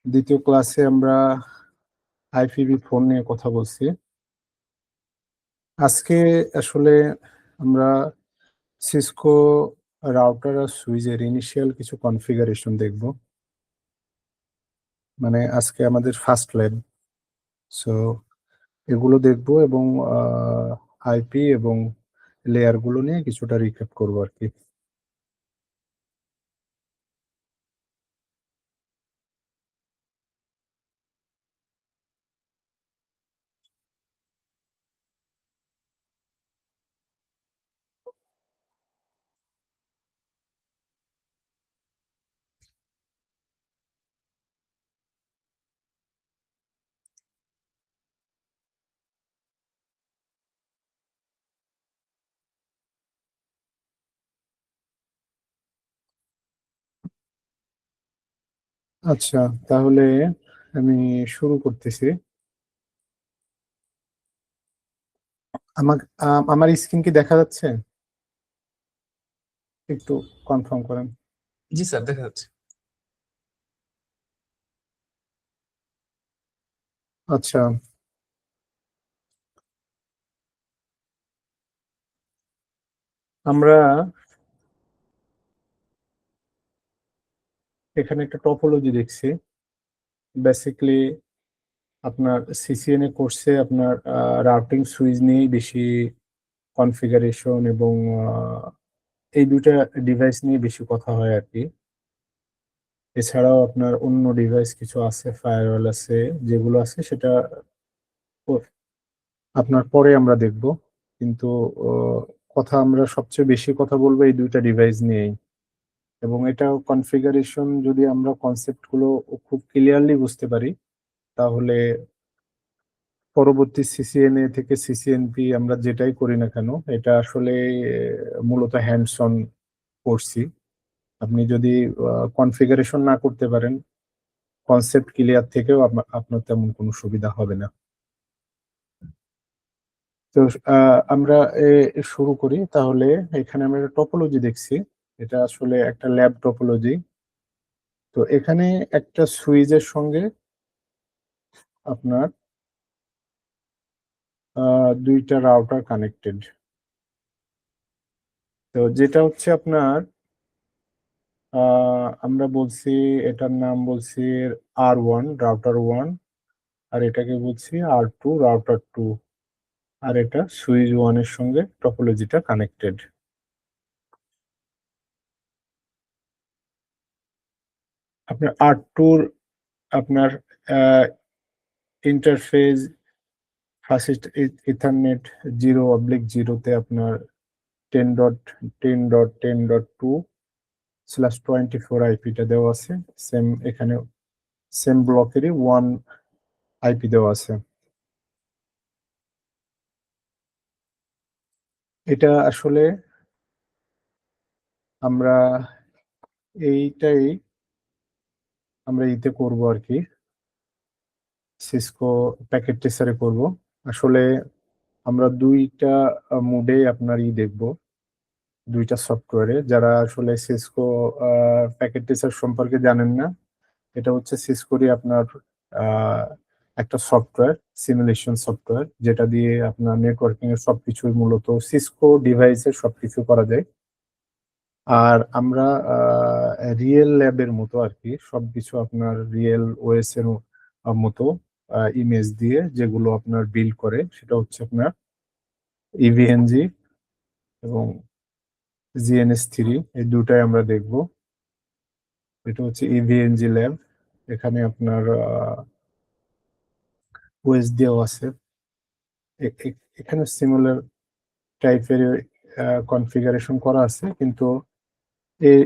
দ্বিতীয় ক্লাসে আমরা আইপিভি ফোন নিয়ে কথা বলছি। আজকে আসলে আমরা সিসকো রাউটার আর সুইচের ইনিশিয়াল কিছু কনফিগারেশন দেখব। মানে আজকে আমাদের ফার্স্ট ল্যাব। সো এগুলো দেখব এবং আইপি এবং লেয়ার গুলো নিয়ে কিছুটা রিক্যাপ করবো আর কি। আচ্ছা, তাহলে আমি শুরু করতেছি। আমার স্ক্রিন কি দেখা যাচ্ছে? একটু কনফার্ম করেন। জি স্যার, দেখা যাচ্ছে। আচ্ছা, আমরা এখানে একটা টপোলজি দেখছি। বেসিক্যালি আপনার সিসিএনএ কোর্সে আপনার রাউটিং সুইচ নিয়েই বেশি কনফিগারেশন এবং এই দুইটা ডিভাইস নিয়ে বেশি কথা হয় আর কি। এছাড়াও আপনার অন্য ডিভাইস কিছু আছে, ফায়ারওয়াল আছে, যেগুলো আছে সেটা আপনার পরে আমরা দেখব। কিন্তু আহ, কথা আমরা সবচেয়ে বেশি কথা বলবো এই দুইটা ডিভাইস নিয়েই। এবং এটা কনফিগারেশন যদি আমরা কনসেপ্ট গুলো খুব ক্লিয়ারলি বুঝতে পারি, তাহলে পরবর্তী সিসিএনএ থেকে সিসিএনপি আমরা যেটাই করি না কেন, এটা আসলে মূলত হ্যান্ডস অন করছি। আপনি যদি কনফিগারেশন না করতে পারেন, কনসেপ্ট ক্লিয়ার থেকেও আপনার তেমন কোনো সুবিধা হবে না। তো আমরা শুরু করি তাহলে। এখানে আমরা একটা টপোলজি দেখছি। এটা আসলে একটা ল্যাব টপোলজি। তো এখানে একটা সুইচের সঙ্গে আপনার দুইটা রাউটার কানেক্টেড। তো যেটা হচ্ছে আপনার আমরা বলছি, এটার নাম বলছি R1 রাউটার 1, আর এটাকে বলছি R2 রাউটার 2, আর এটা সুইচ 1 এর সঙ্গে টপোলজিটা কানেক্টেড। আপনার R2 আপনার ইন্টারফেস ফার্স্ট ইথারনেট 0/0-তে আপনার 10.10.10.2/24 আইপিটা দেওয়া আছে। সেম এখানে সেম ব্লকেরই 1 আইপি দেওয়া আছে। এটা আসলে আমরা এইটাই আমরা ইতে করব আর কি, সিসকো প্যাকেট ট্রেসারে করব। আসলে আমরা দুইটা মোডে আপনার দেখব, দুইটা সফটওয়্যারে। যারা আসলে সিসকো প্যাকেট ট্রেসার সম্পর্কে জানেন না, এটা হচ্ছে সিসকোরই আপনার আহ, একটা সফটওয়্যার, সিমুলেশন সফটওয়্যার, যেটা দিয়ে আপনার নেটওয়ার্কিং এর সবকিছুই মূলত সিসকো ডিভাইসে সবকিছু করা যায়। আর আমরা রিয়েল ল্যাবের মতো আর কি, সবকিছু আপনার রিয়েল ওএস এর মতো ইমেজ দিয়ে যেগুলো আপনার বিল্ড করে, সেটা হচ্ছে আপনার ইভিএনজি এবং জিএনএস3, এই দুটাই আমরা দেখব। এটা হচ্ছে ইভিএনজি ল্যাব। এখানে আপনার ওএস দিয়েও আছে। এখানে সিমিলার টাইপের কনফিগারেশন করা আছে, কিন্তু এই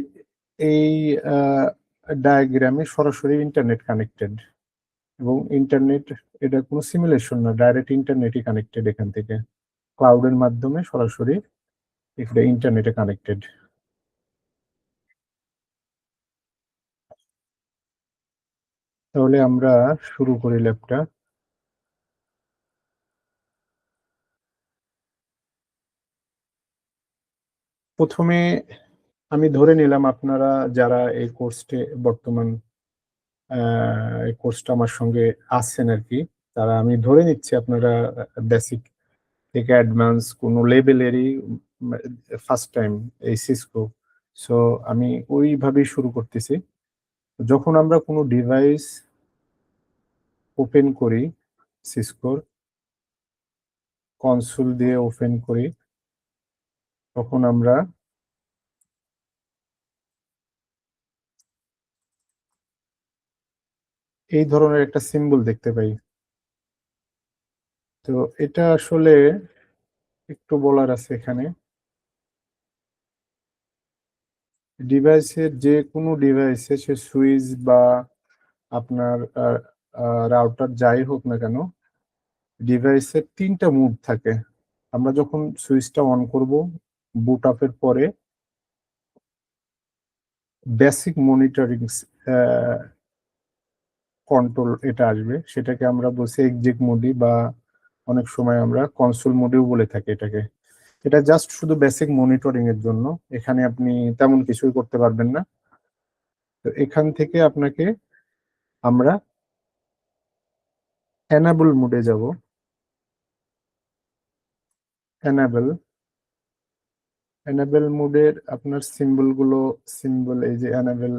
এই ডায়াগ্রামে সরাসরি ইন্টারনেট কানেক্টেড, এবং ইন্টারনেট, এটা কোনো সিমুলেশন না, ডাইরেক্ট ইন্টারনেটই কানেক্টেড। এখান থেকে ক্লাউডের মাধ্যমে সরাসরি এটা ইন্টারনেটে কানেক্টেড। তাহলে আমরা শুরু করি ল্যাবটা। প্রথমে আমি ধরে নিলাম আপনারা যারা এই কোর্সে বর্তমান এই কোর্সটা আমার সঙ্গে আছেন আরকি। তারা আমি ধরে নিচ্ছি আপনারা বেসিক থেকে অ্যাডভান্স কোনো লেভেলেরই উম ফার্স্ট টাইম এই সিসকো। সো আমি ওইভাবেই শুরু করতেছি। যখন আমরা কোনো ডিভাইস ওপেন করি সিসকোর কনসোল দিয়ে ওপেন করি, তখন আমরা এই ধরনের একটা সিম্বল দেখতে পাই। তো এটা আসলে একটু বলার আছে এখানে। ডিভাইসের যেকোনো ডিভাইসে সে সুইচ বা আপনার আ আ রাউটার যাই হোক না কেন, ডিভাইসের ৩ টা মুড থাকে। আমরা যখন সুইচটা অন করব, বুট আপ এর পরে বেসিক মনিটরিং অ্যা কন্ট্রোল এটা আসবে। সেটাকে আমরা বলছি এক্সিট মোডি বা অনেক সময় আমরা কনসোল মোডেও বলে থাকি এটাকে। এটা জাস্ট শুধু বেসিক মনিটরিং এর জন্য। এখানে আপনি তেমন কিছুই করতে পারবেন না। তো এখান থেকে আপনাকে আমরা এনেবল মোডে যাব। এনেবল, এনেবল মোডের আপনার সিম্বল এই যে এনেবল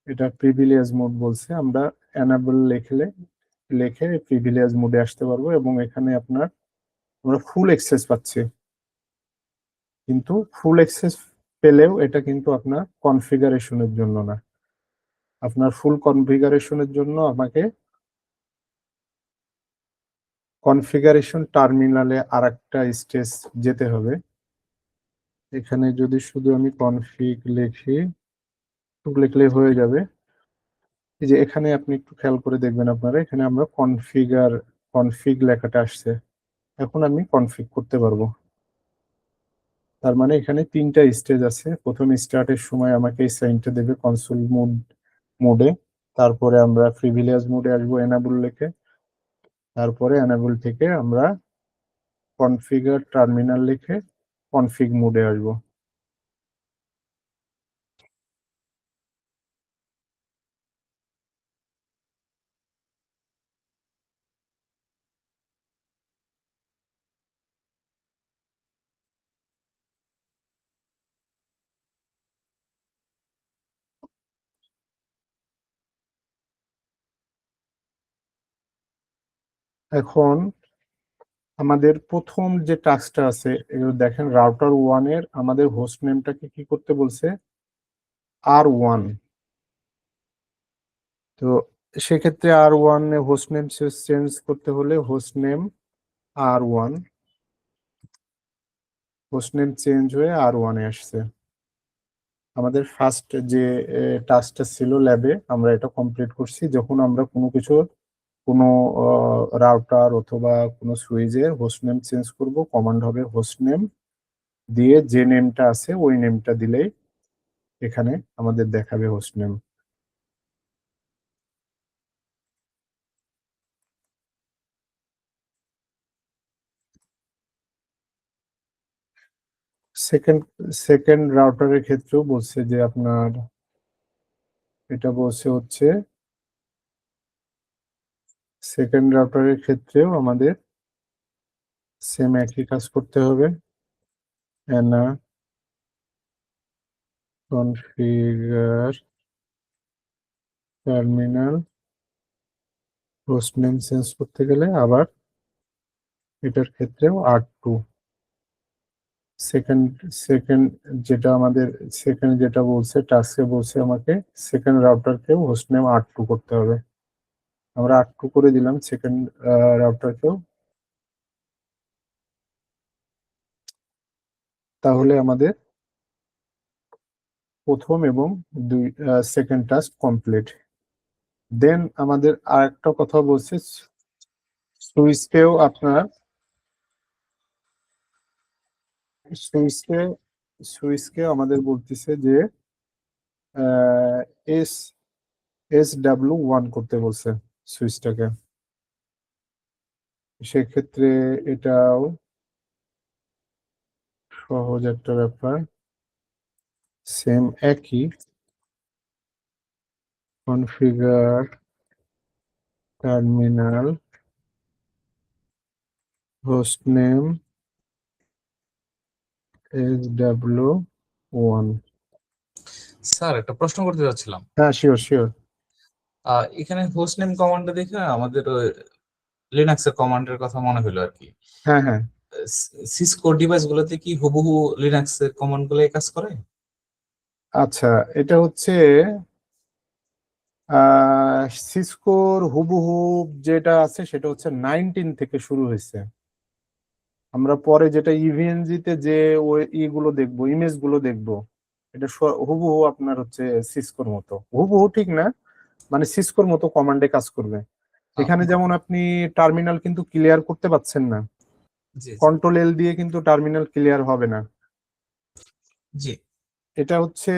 এটা প্রিভিলেজ মোড বলছে। আমরা এনেবল লিখে প্রিভিলেজ মোডে আসতে পারবো এবং এখানে আপনার আমরা ফুল অ্যাক্সেস পাচ্ছি। কিন্তু ফুল অ্যাক্সেস পেলেও এটা কিন্তু আপনার কনফিগারেশন এর জন্য না। আপনার ফুল কনফিগারেশন এর জন্য আমাকে কনফিগারেশন টার্মিনালে আরেকটা স্টেজ যেতে হবে। এখানে যদি শুধু আমি কনফিগ লিখি, লিখলেই হয়ে যাবে। এই যে এখানে আপনি একটু খেয়াল করে দেখবেন আপনারা, এখানে আমরা কনফিগ লেখাটা আসছে। এখন আমি কনফিগ করতে পারবো। তার মানে এখানে ৩ টা স্টেজ আছে। ১ম স্টার্টের সময় আমাকে এই সাইনটা দেবে কনসোল মোডে। তারপরে আমরা প্রিভিলেজ মোডে আসবো এনেবল লিখে। তারপরে এনেবল থেকে আমরা কনফিগার টার্মিনাল লিখে কনফিগ মোডে আসবো। এখন আমাদের ১ম যে টাস্কটা আছে দেখেন রাউটার 1 এর আমাদের হোস্ট নেমটাকে কি করতে বলছে? R1। তো সেক্ষেত্রে R1 এ হোস্ট নেম চেঞ্জ করতে হলে host name R1, host name change হয়ে R1 এ আসছে। আমাদের ফার্স্ট যে টাস্কটা ছিল ল্যাবে আমরা এটা কমপ্লিট করছি। যখন আমরা কোনো অ রাউটার অথবা কোনো সুইচের হোস্ট নেম চেঞ্জ করব, কমান্ড হবে হোস্ট নেম দিয়ে যে নেমটা আছে ওই নেমটা দিলেই এখানে আমাদের দেখাবে হোস্ট নেম। সেকেন্ড সেকেন্ড রাউটারের ক্ষেত্রেও বলছে যে আপনার এটা বলছে হচ্ছে সেকেন্ড রাউটারের ক্ষেত্রেও আমাদের সেম একই কাজ করতে হবে। এনা configure terminal host name change করতে গেলে আবার এটার ক্ষেত্রেও R2 সেকেন্ড সেকেন্ড যেটা আমাদের সেকেন্ড যেটা বলছে টাস্কে বলছে আমাকে সেকেন্ড রাউটারকেও হোস্ট নেম R2 করতে হবে। আমরা R2 করে দিলাম সেকেন্ড রাউটারকেও। তাহলে আমাদের ১ম এবং সেকেন্ড টাস্ক কমপ্লিট। দেন আমাদের আরেকটা কথা বলছে সুইচকেও আপনার সুইচকে সুইচকেও আমাদের বলতেছে যে আহ, এস SW1 করতে বলছে সুইচটাকে। সেক্ষেত্রে এটাও সহজ একটা ব্যাপার। সেম একই configure terminal host name SW1। Sir একটা প্রশ্ন করতে যাচ্ছিলাম। হ্যাঁ, শিওর শিওর। এখানে হোস্ট নেম কমান্ডটা দেখে আমাদের লিনাক্সের কমান্ডের কথা মনে হলো আর কি। হ্যাঁ হ্যাঁ, সিসকো ডিভাইস গুলোতে কি হুবহু লিনাক্সের কমান্ড গুলোই কাজ করে? আচ্ছা, এটা হচ্ছে সিসকোর হুবহু যেটা আছে সেটা হচ্ছে 19 থেকে শুরু হয়েছে। আমরা পরে যেটা ইভিএনজি তে যে ওই ইগুলো দেখবো, ইমেজ গুলো দেখবো, এটা হুবহু আপনার হচ্ছে সিসকোর মতো। হুবহু ঠিক না, মানে সিসকোর মতো কমান্ডে কাজ করবে। এখানে যেমন আপনি টার্মিনাল কিন্তু ক্লিয়ার করতে পাচ্ছেন না, জি জি কন্ট্রোল এল দিয়ে কিন্তু টার্মিনাল ক্লিয়ার হবে না। জি। এটা হচ্ছে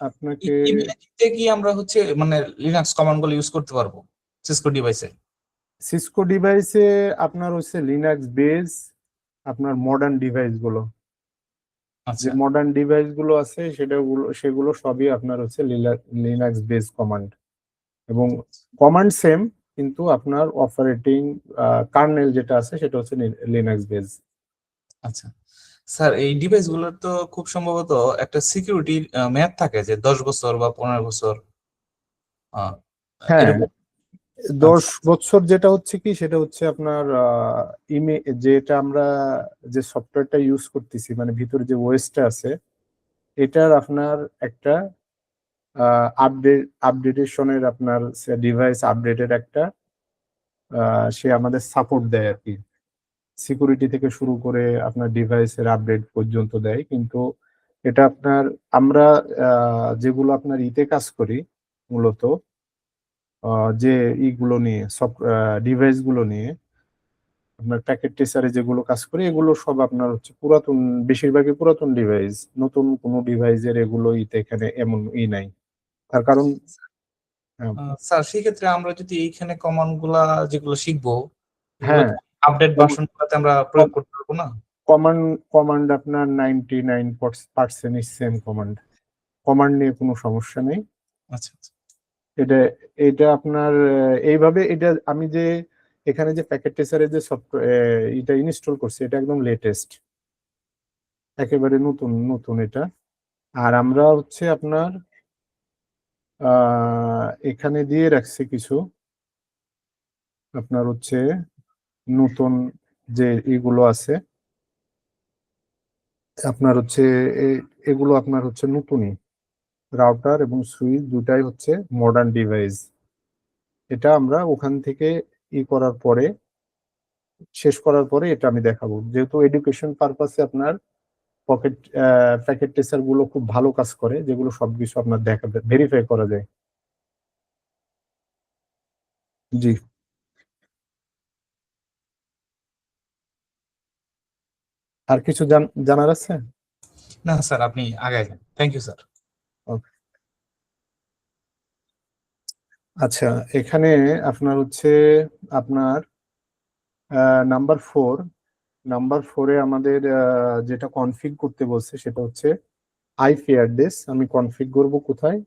আপনাকে ইমেজে কি আমরা হচ্ছে মানে লিনাক্স কমান্ড গুলো ইউজ করতে পারবো সিসকো ডিভাইসে? সিসকো ডিভাইসে আপনার হচ্ছে লিনাক্স বেস, আপনার মডার্ন ডিভাইস গুলো, যে আচ্ছা মডার্ন ডিভাইস গুলো আছে সেগুলো সবই আপনার হচ্ছে লিনাক্স বেস কমান্ড, এবং কমান্ড সেম, কিন্তু আপনার অপারেটিং কার্নেল যেটা আছে সেটা হচ্ছে লিনাক্স বেস। আচ্ছা। স্যার এই ডিভাইস গুলোর তো খুব সম্ভবত একটা সিকিউরিটি মেয়াদ থাকে, যে 10 বছর বা 15 বছর আহ, হ্যাঁ, এরকম। 10 আচ্ছা বছর যেটা হচ্ছে কি সেটা হচ্ছে আপনার যেটা আমরা যে সফটওয়্যারটা ইউজ করতেছি, মানে ভিতরে যে ওএসটা আছে, এটার আপনার একটা আপডেটেশনের আপনার ডিভাইস আপডেটের একটা সে আমাদের সাপোর্ট দেয় আর কি। সিকিউরিটি থেকে শুরু করে আপনার ডিভাইসের আপডেট পর্যন্ত দেয়, কিন্তু এটা আপনার আমরা যেগুলো আপনার ইতে কাজ করি মূলত, যে ইগুলো নিয়ে সব ডিভাইস গুলো নিয়ে আপনার প্যাকেট ট্রেসারে যেগুলো কাজ করি, এগুলো সব আপনার হচ্ছে পুরাতন, বেশিরভাগই পুরাতন ডিভাইস। নতুন কোনো ডিভাইসের এগুলো ইতে এখানে এমন নাই। তার কারণ আহ, স্যার সেক্ষেত্রে আমরা যদি এইখানে কমান্ড গুলা যেগুলো শিখবো, এগুলো হ্যাঁ, আপডেট ভার্সন গুলাতে আমরা প্রয়োগ করতে পারবো না? কমান্ড কমান্ড আপনার 99% সেম কমান্ড। কমান্ড নিয়ে কোনো সমস্যা নেই। আচ্ছা আচ্ছা। এটা এটা আপনার এইভাবে এটা আমি যে এখানে যে প্যাকেট ট্রেসারের যে সফটওয়্যার এটা ইনস্টল করছি, এটা একদম লেটেস্ট, একেবারে নতুন নতুন এটা। আর আমরা হচ্ছে আপনার এখানে দিয়ে রাখছি কিছু আপনার হচ্ছে নতুন যে এগুলো আছে, আপনার হচ্ছে এগুলো আপনার হচ্ছে নতুনই। রাউটার এবং সুইচ দুটাই হচ্ছে মডার্ন ডিভাইস। এটা আমরা ওখান থেকে করার পরে, শেষ করার পরে এটা আমি দেখাবো, যেহেতু এডুকেশন পারপাসে আপনার প্যাকেট টেস্টার গুলো খুব ভালো কাজ করে, যেগুলো সবকিছু আপনার দেখা ভেরিফাই করা যায়। জি, আর কিছু জানার আছে? না স্যার, আপনি আগায় যান, থ্যাংক ইউ স্যার। Okay. আচ্ছা, এখানে আপনার হচ্ছে আপনার নাম্বার 4, নাম্বার 4-এ আমাদের যেটা কনফিগ করতে বলছে সেটা হচ্ছে আইপি অ্যাড্রেস। আমি কনফিগ করব কোথায়?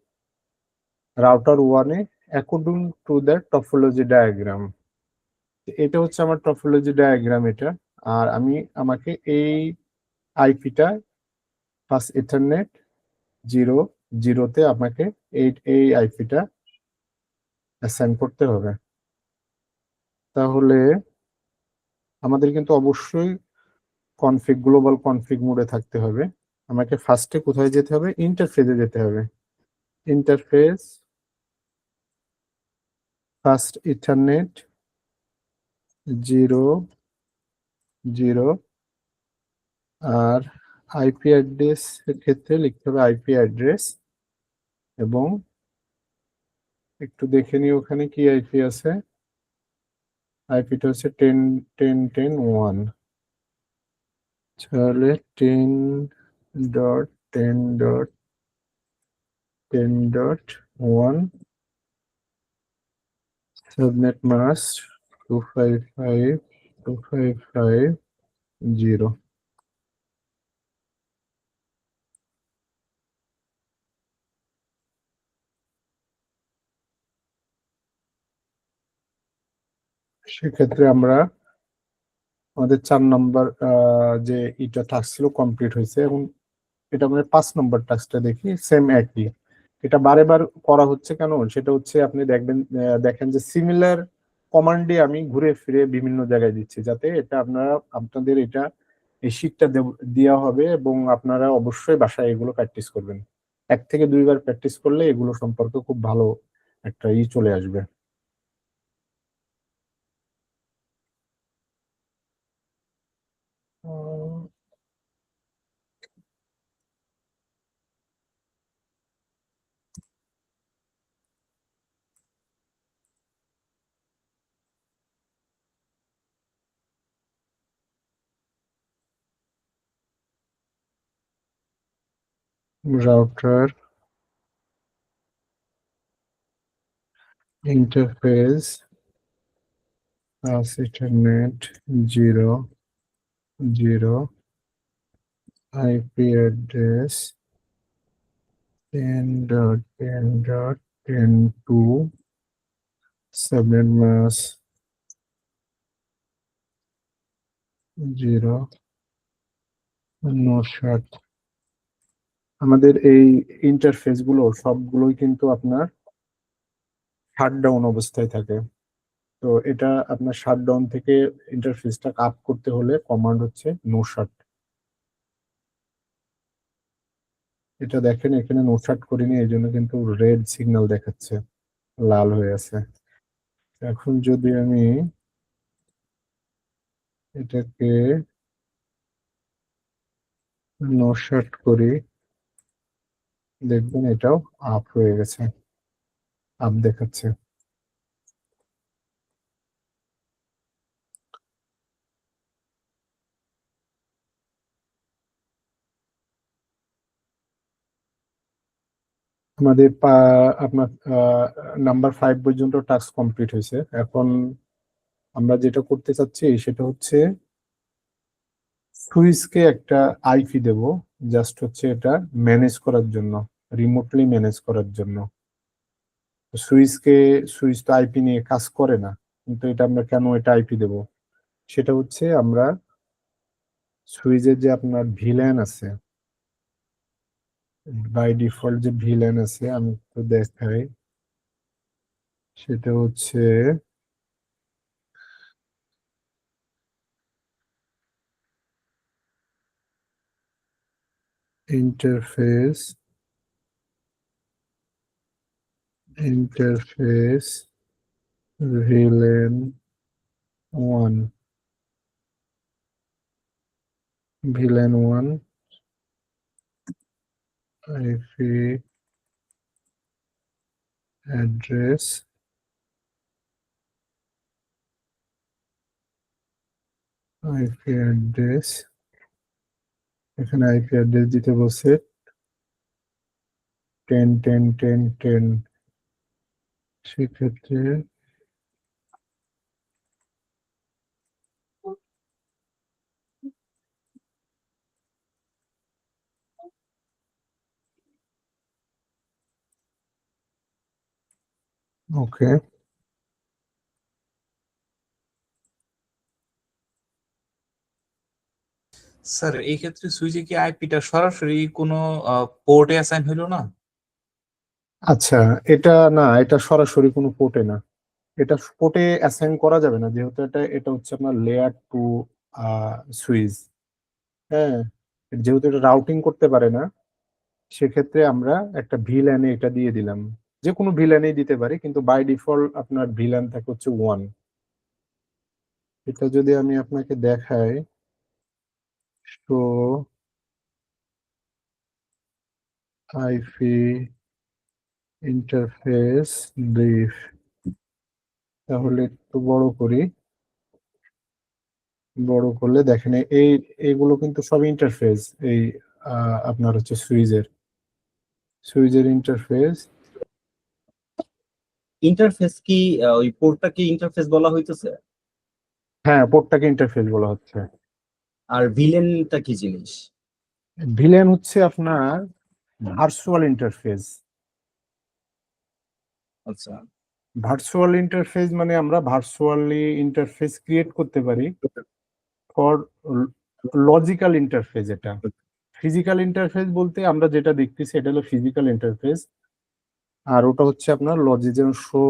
রাউটার 1-এ, according to the topology diagram. এটা হচ্ছে আমার টপোলজি ডায়াগ্রাম এটা। আর আমাকে এই আইপিটা ফার্স্ট ইথারনেট 0 0-তে আমাকে এই আইপিটা অ্যাসাইন করতে হবে। তাহলে আমাদের কিন্তু অবশ্যই গ্লোবাল কনফিগ মোডে থাকতে হবে। আমাকে ফার্স্টে কোথায় যেতে হবে? ইন্টারফেসে যেতে হবে। ইন্টারফেস, ফার্স্ট ইথারনেট 0 0, আর আইপি অ্যাড্রেস এর ক্ষেত্রে লিখতে হবে আইপি অ্যাড্রেস, এবং একটু দেখে নিই ওখানে কি আইপি আছে। আইপিটা হচ্ছে 10.10.10.1। তাহলে 10.10.10.1, সাবনেট মাস্ক 255.255.0। সেক্ষেত্রে আমরা আমাদের 4 নম্বর যে এটা টাস্ক ছিল কমপ্লিট হয়েছে। এবং এটা আমাদের 5 নম্বর টাস্কটা দেখি, সেম একই। এটা বারে বার করা হচ্ছে কেন, সেটা হচ্ছে আপনি দেখবেন, দেখেন যে সিমিলার কমান্ডে আমি ঘুরে ফিরে বিভিন্ন জায়গায় দিচ্ছি, যাতে এটা আপনাদের এটা এই শীটটা দেওয়া হবে, এবং আপনারা অবশ্যই বাসায় এগুলো প্র্যাকটিস করবেন। 1 থেকে 2 বার প্র্যাকটিস করলে এগুলো সম্পর্কে খুব ভালো একটা চলে আসবে। Router interface ethernet 0 IP address 10.10.10 to subnet mask 0 Naushad. আমাদের এই ইন্টারফেস গুলো সবগুলোই কিন্তু আপনার শাটডাউন অবস্থায় থাকে। তো এটা আপনার শাটডাউন থেকে ইন্টারফেসটা আপ করতে হলে কমান্ড হচ্ছে নোশাট। এটা দেখেন এখানে নোশাট করিনি, এই জন্য কিন্তু রেড সিগন্যাল দেখাচ্ছে, লাল হয়ে আছে। এখন যদি আমি এটাকে নোশাট করি, দেখবেন এটাও আপ হয়ে গেছে, আপ দেখাচ্ছে। আমাদের আপনার নাম্বার 5 পর্যন্ত টাস্ক কমপ্লিট হয়েছে। এখন আমরা যেটা করতে চাচ্ছি সেটা হচ্ছে সুইচকে একটা আইপি দেব, জাস্ট হচ্ছে এটা ম্যানেজ করার জন্য, রিমোটলি ম্যানেজ করার জন্য। সুইচ তো আইপি নিয়ে কাজ করে না, কিন্তু এটা আমরা কেন এটা আইপি দেব, সেটা হচ্ছে আমরা সুইচের যে আপনার ভিল্যান আছে, বাই ডিফল্ট যে ভিল্যান আছে আমি তো দেখাই, সেটা হচ্ছে ইন্টারফেস ভিলেন 1 আইপি অ্যাড্রেস এখানে আইপি অ্যাড্রেস দিতে বলছে 10.10.10.10। সেক্ষেত্রে ওকে, স্যার এই ক্ষেত্রে সুইচে কি আইপিটা সরাসরি কোনো পোর্টে অ্যাসাইন হইলো না? আচ্ছা। এটা না, এটা সরাসরি কোনো পোর্টে না, এটা পোর্টে অ্যাসাইন করা যাবে না, যেহেতু এটা হচ্ছে আপনার লেয়ার 2 সুইচ। হ্যাঁ, যেহেতু এটা রাউটিং করতে পারে না, সেক্ষেত্রে আমরা একটা ভিল্যানে এটা দিয়ে দিলাম। যে কোনো ভিল্যানেই দিতে পারি, কিন্তু বাই ডিফল্ট আপনার ভিল্যান থাকে হচ্ছে 1। এটা যদি আমি আপনাকে দেখাই, তো আইপি ইন্টারফেস ব্রিফ, তাহলে একটু বড় করি, বড় করলে দেখেন এইগুলো কিন্তু সব ইন্টারফেস, এই আপনার হচ্ছে সুইচের ইন্টারফেস। ইন্টারফেস কি ওই পোর্টটাকে ইন্টারফেস বলা হইতেছে? হ্যাঁ, পোর্টটাকে ইন্টারফেস বলা হচ্ছে। আর ভিলেনটা কি জিনিস? ভিলেন হচ্ছে আপনার ভার্চুয়াল ইন্টারফেস। আচ্ছা, ভার্চুয়াল ইন্টারফেস মানে আমরা ভার্চুয়ালি ইন্টারফেস ক্রিয়েট করতে পারি ফর লজিক্যাল ইন্টারফেস। এটা ফিজিক্যাল ইন্টারফেস বলতে আমরা যেটা দেখতেছি এটা হলো ফিজিক্যাল ইন্টারফেস, আর ওটা হচ্ছে আপনার লজিক্যাল শো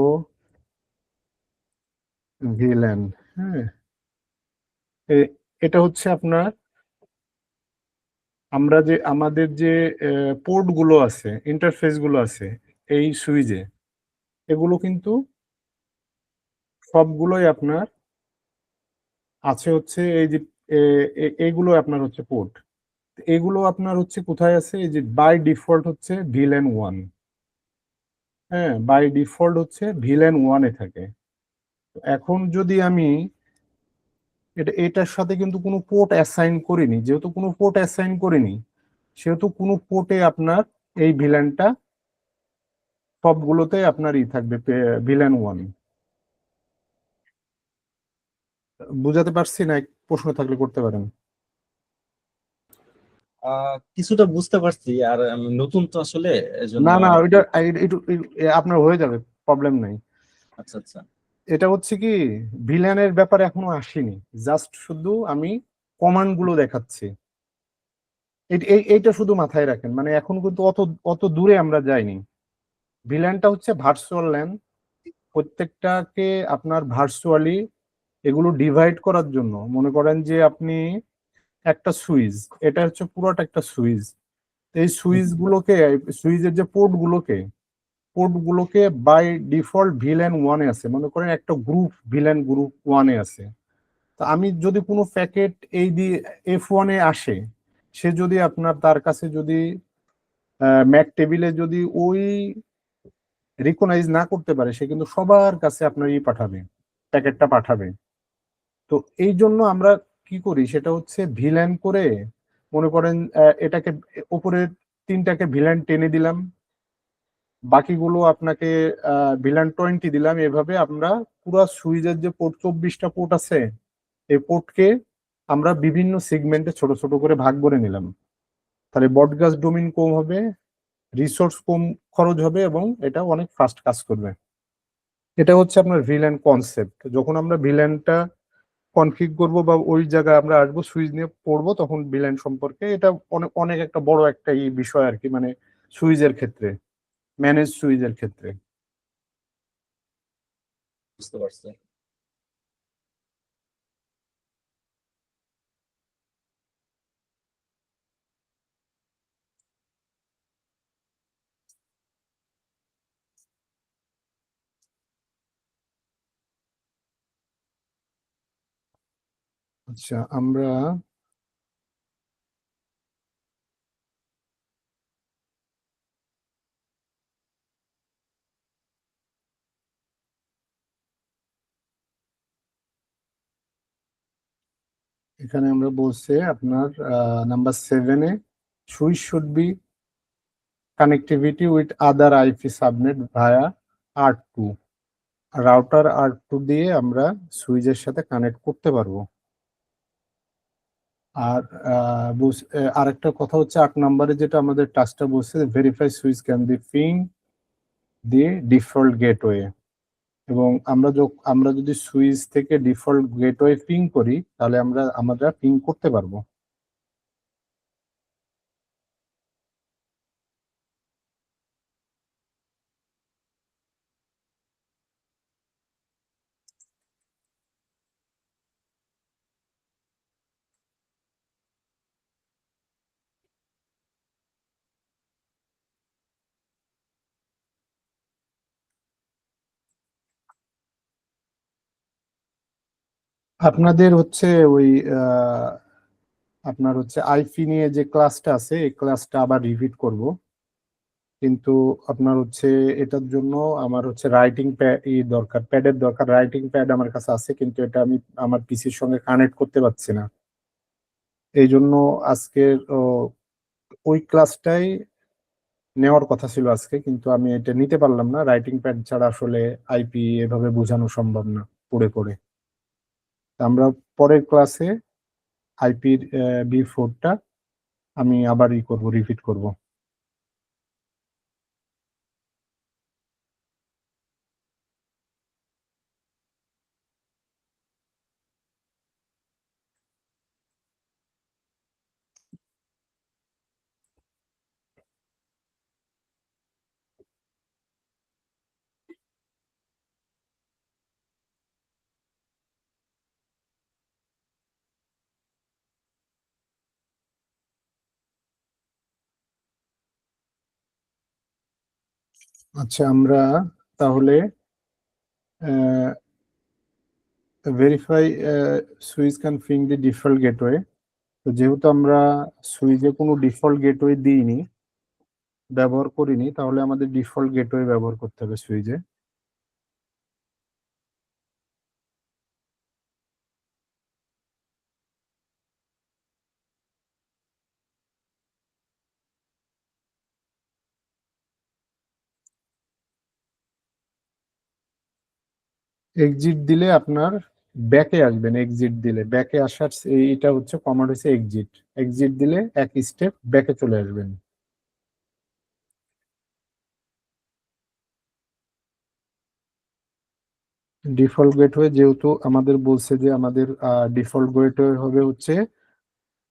ভিএলএন। হ্যাঁ, এটা হচ্ছে আপনার আমরা যে আমাদের যে পোর্ট গুলো আছে, ইন্টারফেস গুলো আছে এই সুইচে, এগুলো কিন্তু সবগুলোই আপনার আছে হচ্ছে এই যে এইগুলো আপনার হচ্ছে পোর্ট। এগুলো আপনার হচ্ছে কোথায় আছে, এই যে বাই ডিফল্ট হচ্ছে ভিএলএন 1। হ্যাঁ, বাই ডিফল্ট হচ্ছে ভিএলএন 1-এ থাকে। এখন যদি আমি এটার সাথে কিন্তু কোনো পোর্ট অ্যাসাইন করিনি, যেহেতু কোনো পোর্ট অ্যাসাইন করিনি সেহেতু কোনো পোর্টে আপনার এই ভিলেনটা সবগুলোতে আপনার থাকবে ভিলেন 1। বুঝাতে পারছি না? প্রশ্ন থাকলে করতে পারেন। কিছুটা বুঝতে পারছি, আর আমি নতুন তো আসলে এজন্য না না, আর ওইটা আপনার হয়ে যাবে, প্রবলেম নাই। আচ্ছা আচ্ছা। এটা হচ্ছে কি, ভিলেনের ব্যাপারে এখনো আসিনি, জাস্ট শুধু আমি কমান্ড গুলো দেখাচ্ছি। এইটা শুধু মাথায় রাখেন, মানে এখন কিন্তু অত অত দূরে আমরা যাইনি। ভিলেনটা হচ্ছে ভার্চুয়াল ল্যান, প্রত্যেকটাকে আপনার ভার্চুয়ালি এগুলো ডিভাইড করার জন্য মনে করেন যে আপনি একটা সুইচ, এটা হচ্ছে পুরোটা একটা সুইচ। এই সুইচ গুলোকে, সুইচের যে পোর্ট গুলোকে বাই ডিফল্ট ভিলেন 1-এ আছে, মনে করেন একটা গ্রুপ ভিলেন গ্রুপ 1-এ আছে। তো আমি যদি কোনো প্যাকেট এই দিয়ে F1-এ আসে, সে যদি আপনার তার কাছে যদি ম্যাক টেবিলে যদি ওই রিকগনাইজ না করতে পারে, সে কিন্তু সবার কাছে আপনার পাঠাবে, প্যাকেটটা পাঠাবে। তো এই জন্য আমরা কি করি সেটা হচ্ছে ভিলেন করে, মনে করেন এটাকে উপরের তিনটাকে ভিলেন টেনে দিলাম, বাকিগুলো আপনাকে ভিলেন 20 দিলাম। এভাবে আমরা পুরো সুইচের যে পোর্ট 24টা পোর্ট আছে এই পোর্টকে আমরা বিভিন্ন সেগমেন্টে ছোট ছোট করে ভাগ করে নিলাম। তাহলে ব্রডকাস্ট ডোমেইন কম হবে, রিসোর্স কম খরচ হবে, এবং এটা অনেক ফাস্ট কাজ করবে। এটা হচ্ছে আপনার ভিলেন কনসেপ্ট। যখন আমরা ভিলেনটা কনফিগ করবো বা ওই জায়গায় আমরা আসবো, সুইচ নিয়ে পড়বো, তখন ভিলেন সম্পর্কে এটা অনেক অনেক একটা বড় একটা বিষয় আর কি, মানে সুইচের ক্ষেত্রে, ম্যানেজ সুইচের ক্ষেত্রে। বুঝতে পারছি। আচ্ছা, আমরা এখানে আমরা বলছে আপনার নাম্বার 7-এ switch should be connectivity with other IP subnet via R2। Router R2 দিয়ে আমরা সুইচের সাথে কানেক্ট করতে পারবো। আর আরেকটা কথা হচ্ছে 8 নম্বরে যেটা আমাদের টাস্কটা বলছে, verify switch can be ping দিয়ে ডিফল্ট গেটওয়ে। এবং আমরা যদি সুইচ থেকে ডিফল্ট গেটওয়ে পিং করি তাহলে আমরা পিং করতে পারবো। আপনাদের হচ্ছে ওই আপনার হচ্ছে আইপি নিয়ে যে ক্লাসটা আছে এই ক্লাসটা আবার রিপিট করব, কিন্তু আপনার হচ্ছে এটার জন্য আমার হচ্ছে রাইটিং প্যাড দরকার, প্যাডের দরকার। রাইটিং প্যাড আমার কাছে আছে কিন্তু এটা আমি আমার পিসির সঙ্গে কানেক্ট করতে পারছি না। এই জন্য আজকের ওই ক্লাসটাই নেওয়ার কথা ছিল আজকে, কিন্তু আমি এটা নিতে পারলাম না। রাইটিং প্যাড ছাড়া আসলে আইপি এভাবে বোঝানো সম্ভব না পড়ে পড়ে। আমরা পরের ক্লাসে আইপির B4টা আমি আবার করব, রিপিট করব। আচ্ছা, আমরা তাহলে ভেরিফাই সুইচ কনফিগ দি ডিফল্ট গেটওয়ে। তো যেহেতু আমরা সুইচে কোনো ডিফল্ট গেটওয়ে দিইনি, ব্যবহার করিনি, তাহলে আমাদের ডিফল্ট গেটওয়ে ব্যবহার করতে হবে সুইচে। এক্সিট দিলে আপনার ব্যাকে আসবেন, এক্সিট দিলে ব্যাকে আসার এইটা হচ্ছে কমান্ড, হচ্ছে এক্সিট। এক্সিট দিলে এক স্টেপ ব্যাকে চলে আসবেন। ডিফল্ট গেটওয়ে যেহেতু আমাদের বলছে যে আমাদের ডিফল্ট গেটওয়ে হবে হচ্ছে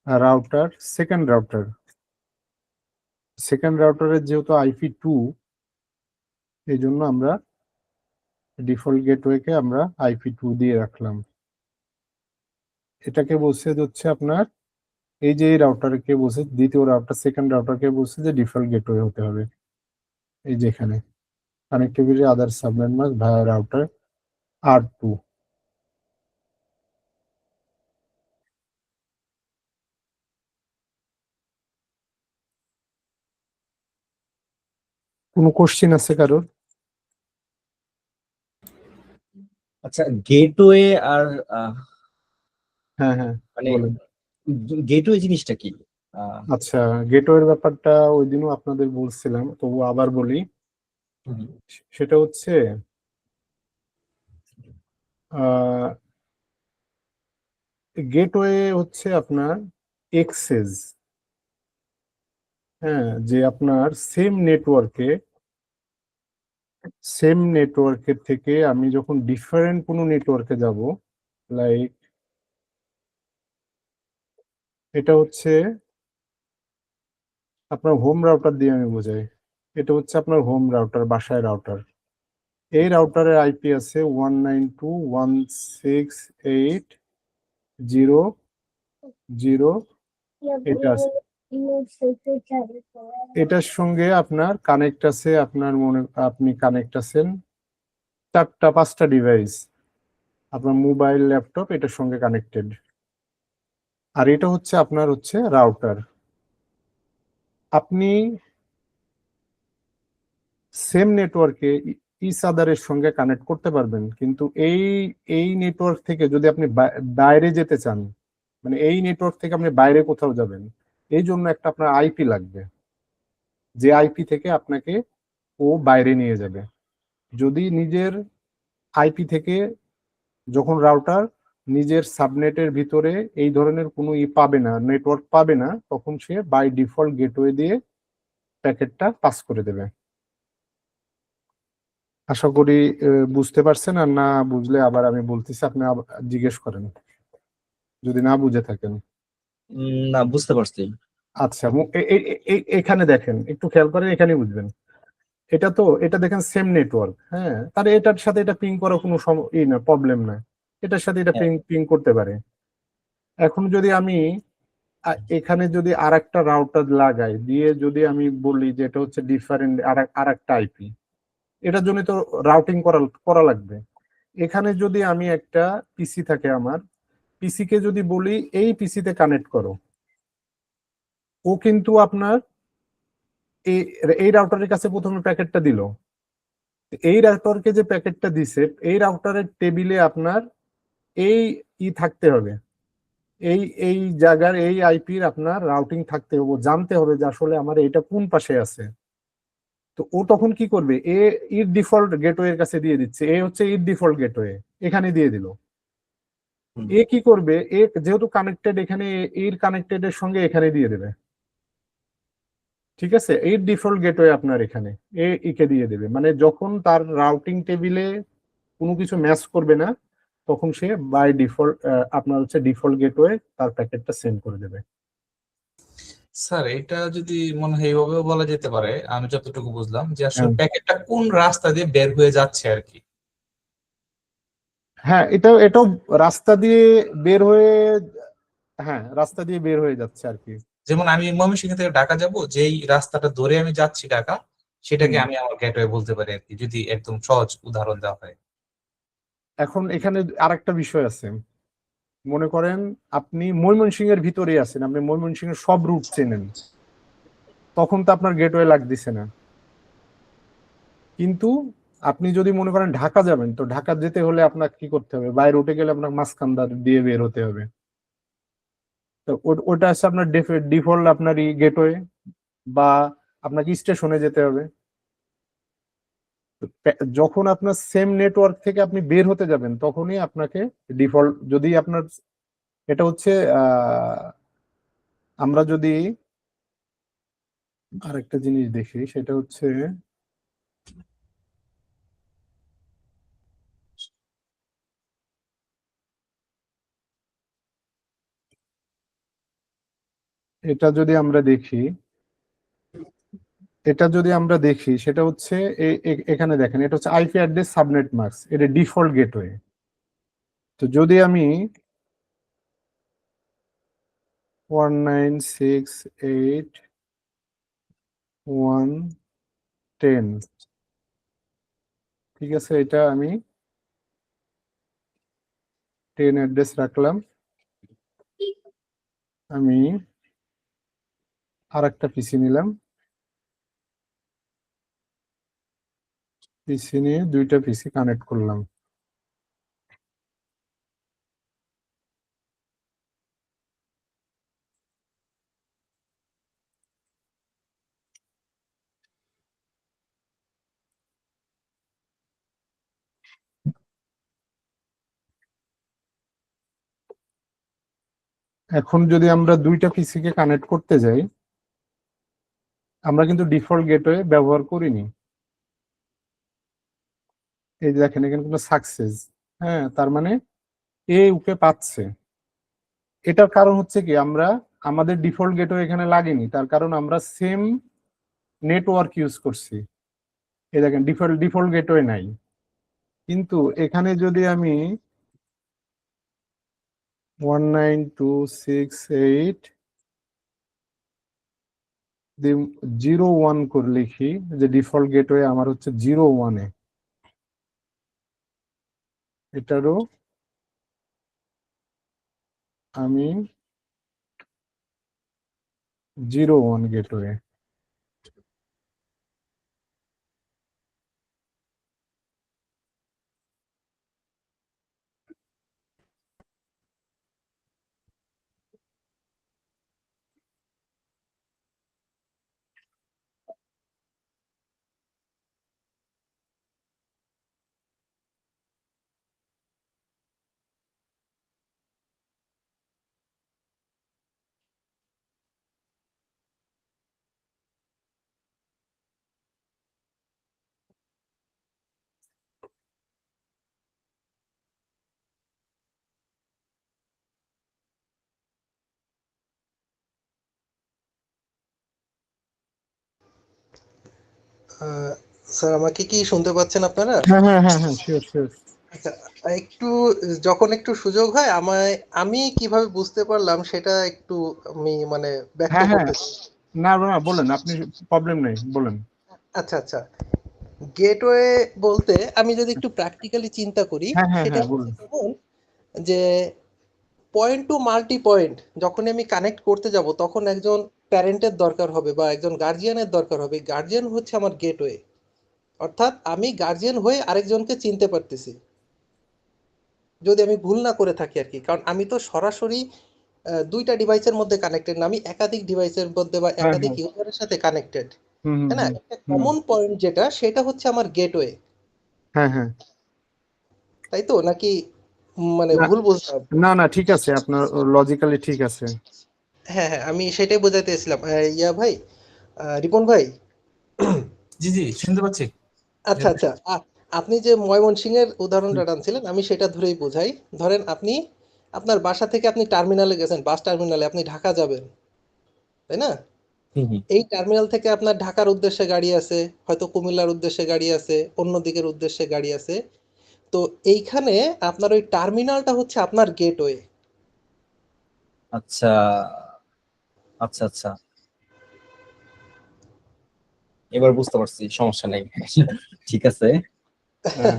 রাউটার, সেকেন্ড রাউটার। সেকেন্ড রাউটারের যেহেতু IP2, এই জন্য আমরা ডিফল্ট গেটওয়েকে আমরা IP2 দিয়ে রাখলাম। এটাকে বলছে হচ্ছে আপনার এই যে এই রাউটারকে বলছে, দ্বিতীয় রাউটার, সেকেন্ড রাউটারকে বলছে যে ডিফল্ট গেটওয়ে হতে হবে। এই যে এখানে কানেক্টিভিটি আদার সাবনেট মাস্ক ভায়া রাউটার R2। কোনো কোশ্চিন আছে কারোর? আচ্ছা, গেটওয়ে আর হ্যাঁ হ্যাঁ, মানে বলেন। গেটওয়ে জিনিসটা কি? আচ্ছা, গেটওয়ের ব্যাপারটা ওই দিনও আপনাদের বলছিলাম, তবু আবার বলি। সেটা হচ্ছে গেটওয়ে হচ্ছে আপনার এক্সেস। হ্যাঁ, যে আপনার সেম নেটওয়ার্কের থেকে আমি যখন ডিফারেন্ট কোনো নেটওয়ার্কে যাব, লাইক এটা হচ্ছে আপনার হোম রাউটার দিয়ে আমি বোঝাই। এটা হচ্ছে আপনার হোম রাউটার, বাসায় রাউটার। এই রাউটারের IP আছে 192.168.0.0। এটা আছে, এটার সঙ্গে আপনার কানেক্ট আছে, আপনি কানেক্ট আছেন 4-5টা ডিভাইস, আপনার মোবাইল, ল্যাপটপ এটার সঙ্গে কানেক্টেড। আর এটা হচ্ছে আপনার হচ্ছে রাউটার। আপনি সেম নেটওয়ার্কে ইচ আদারের সঙ্গে কানেক্ট করতে পারবেন, কিন্তু এই নেটওয়ার্ক থেকে যদি আপনি বাইরে যেতে চান, মানে এই নেটওয়ার্ক থেকে আপনি বাইরে কোথাও যাবেন, এই জন্য একটা আপনার IP লাগবে, যে IP থেকে আপনাকে ও বাইরে নিয়ে যাবে। যদি নিজের IP থেকে, যখন রাউটার নিজের সাবনেটের ভিতরে এই ধরনের কোনো পাবে না, নেটওয়ার্ক পাবে না, তখন সে বাই ডিফল্ট গেটওয়ে দিয়ে প্যাকেটটা পাস করে দেবে। আশা করি বুঝতে পারছেন। আর না বুঝলে আবার আমি বলতেছি, আপনি জিজ্ঞেস করেন যদি না বুঝে থাকেন। না, বুঝতে পারছি। আচ্ছা, এখানে দেখেন, একটু খেয়াল করেন, এখানে বুঝবেন। এটা দেখেন সেম নেটওয়ার্ক, হ্যাঁ, তাহলে এটার সাথে এটা পিং করা কোনো না, প্রবলেম না। এটার সাথে এটা হ্যাঁ। পিং করতে পারে। এখন যদি আমি এখানে যদি আরেকটা রাউটার লাগাই, দিয়ে যদি আমি বলি যে এটা হচ্ছে ডিফারেন্ট আরেকটা IP, এটার জন্য তো রাউটিং করা লাগবে। এখানে যদি আমি একটা পিসি থাকে আমার, পিসি কে যদি বলি এই পিসিতে কানেক্ট করো, ও কিন্তু আপনার এই রাউটারের কাছে প্রথমে প্যাকেটটা দিল। এই রাউটারকে যে প্যাকেটটা দিছে, এই রাউটারের টেবিলে আপনার এই থাকতে হবে, এই এই জায়গার এই IP-র আপনার রাউটিং থাকতে হবে, জানতে হবে যে আসলে আমার এটা কোন পাশে আছে। তো ও তখন কি করবে, এর ডিফল্ট গেটওয়ে এর কাছে দিয়ে দিচ্ছে, এ হচ্ছে এর ডিফল্ট গেটওয়ে, এখানে দিয়ে দিল। এ কি করবে, এ যেহেতু কানেক্টেড, এখানে এর কানেক্টেড এর সঙ্গে এখানে দিয়ে দেবে। ঠিক আছে, এর ডিফল্ট গেটওয়ে আপনার এখানে একে দিয়ে দেবে, মানে যখন তার রাউটিং টেবিলে কোনো কিছু ম্যাচ করবে না, তখন সে বাই ডিফল্ট আপনার হচ্ছে ডিফল্ট গেটওয়ে তার প্যাকেটটা সেন্ড করে দেবে। স্যার, এটা যদি মনে হয় এইভাবেও বলা যেতে পারে, আমি যতটুকু বুঝলাম, যে আসলে হ্যাঁ প্যাকেটটা কোন রাস্তা দিয়ে বের হয়ে যাচ্ছে আর কি। হ্যাঁ, এটাও রাস্তা দিয়ে বের হয়ে, হ্যাঁ রাস্তা দিয়ে বের হয়ে যাচ্ছে আর কি। যেমন আমি ময়মনসিংহ থেকে ঢাকা যাব, যেই রাস্তাটা ধরে আমি যাচ্ছি ঢাকা, সেটাকে আমি আমার গেটওয়ে বলতে পারি আর কি, যদি একদম সহজ উদাহরণ দেওয়া হয়। এখন এখানে আরেকটা বিষয় আছে, মনে করেন আপনি ময়মনসিংহের ভিতরে আছেন, আপনি ময়মনসিংহের সব রুট চেনেন, তখন তো আপনার গেটওয়ে লাগতেছে না। কিন্তু আপনি যদি মনে করেন ঢাকা যাবেন, তো ঢাকা যেতে হলে আপনাকে কি করতে হবে, বাই রুটে গেলে আপনার মাঝখানদার দিয়ে বের হতে হবে। তো ওটা হচ্ছে আপনার ডিফল্ট আপনার গেটওয়ে, বা আপনাকে স্টেশনে যেতে হবে। তো যখন আপনার সেম নেটওয়ার্ক থেকে আপনি বের হতে যাবেন, তখনই আপনাকে ডিফল্ট, যদি আপনার এটা হচ্ছে আমরা যদি আরেকটা জিনিস দেখি, সেটা হচ্ছে এটা যদি আমরা দেখি, সেটা হচ্ছে এখানে দেখেন, এটা হচ্ছে আইপি অ্যাড্রেস সাবনেট মাস্ক, এটা ডিফল্ট গেটওয়ে। তো যদি আমি 1968110, ঠিক আছে, এটা আমি 10 অ্যাড্রেস রাখলাম, আমি আর একটা পিসি নিলাম, পিসি নিয়ে দুইটা পিসি কানেক্ট করলাম। এখন যদি আমরা দুইটা পিসি কে কানেক্ট করতে যাই, আমরা কিন্তু ডিফল্ট গেটওয়ে ব্যবহার করিনি। এই যে দেখেন, এখানে কোনো সাকসেস, হ্যাঁ, তার মানে এ ওকে পাচ্ছে। এটার কারণ হচ্ছে কি, আমরা আমাদের ডিফল্ট গেটওয়ে এখানে লাগেনি, তার কারণ আমরা সেম নেটওয়ার্ক ইউজ করছি। এই দেখেন, ডিফল্ট গেটওয়ে নাই। কিন্তু এখানে যদি আমি 19268 01 করে লিখি, যে ডিফল্ট গেটওয়ে আমার হচ্ছে 01-এ, এটারও আমি 01 গেটওয়ে। আহ, স্যার আমাকে কি শুনতে পাচ্ছেন আপনারা? হ্যাঁ হ্যাঁ হ্যাঁ হ্যাঁ, শিওর শিওর। আচ্ছা, একটু যখন একটু সুযোগ হয় আমি কিভাবে বুঝতে পারলাম সেটা একটু আমি মানে ব্যক্ত হ্যাঁ হ্যাঁ, করতে চাই। না না, বলেন আপনি, প্রবলেম নেই, বলেন। আচ্ছা আচ্ছা, গেটওয়ে বলতে আমি যদি একটু প্র্যাকটিক্যালি চিন্তা করি, হ্যাঁ হ্যাঁ সেটা হ্যাঁ, হচ্ছে বলুন। কেমন যে পয়েন্ট টু মাল্টি পয়েন্ট যখন আমি কানেক্ট করতে যাব, তখন একজন প্যারেন্টের দরকার হবে বা একজন গার্জিয়ানের দরকার হবে। গার্জিয়ান হচ্ছে আমার গেটওয়ে, অর্থাৎ আমি গার্জিয়ান হয়ে আরেকজনকে চিনতে পারতেছি, যদি আমি ভুল না করে থাকি আর কি। কারণ আমি তো সরাসরি দুইটা ডিভাইসের মধ্যে কানেক্টেড না, আমি একাধিক ডিভাইসের মধ্যে বা হ্যাঁ একাধিক হ্যাঁ, ইউজারের সাথে কানেক্টেড, হুম হুম তাই না? হুম একটা হুম, কমন পয়েন্ট যেটা, সেটা হচ্ছে আমার গেটওয়ে, হ্যাঁ হ্যাঁ। তাই তো নাকি মানে না ভুল বুঝলাম? না না, ঠিক আছে, আপনার লজিক্যালি ঠিক আছে। হ্যাঁ হ্যাঁ, আমি সেটাই বোঝাতে এসেছিলাম। ইয়া ভাই, রিপন ভাই। জি জি, শুনতে পাচ্ছি। আচ্ছা আচ্ছা, আপনি যে ময়মনসিংহের উদাহরণটা টানছিলেন, আমি সেটা ধরেই বোঝাই। ধরেন আপনি আপনার বাসা থেকে আপনি টার্মিনালে গেছেন, বাস টার্মিনালে আপনি ঢাকা যাবেন, তাই না? হুম হুম। এই টার্মিনাল থেকে আপনার ঢাকার উদ্দেশ্যে গাড়ি আছে, হয়তো কুমিল্লার উদ্দেশ্যে গাড়ি আছে, অন্য দিকের উদ্দেশ্যে গাড়ি আছে। তো এইখানে আপনার ওই টার্মিনালটা হচ্ছে আপনার গেটওয়ে। আচ্ছা আচ্ছা আচ্ছা, এবার বুঝতে পারছি, সমস্যা নেই। ঠিক আছে। হ্যাঁ,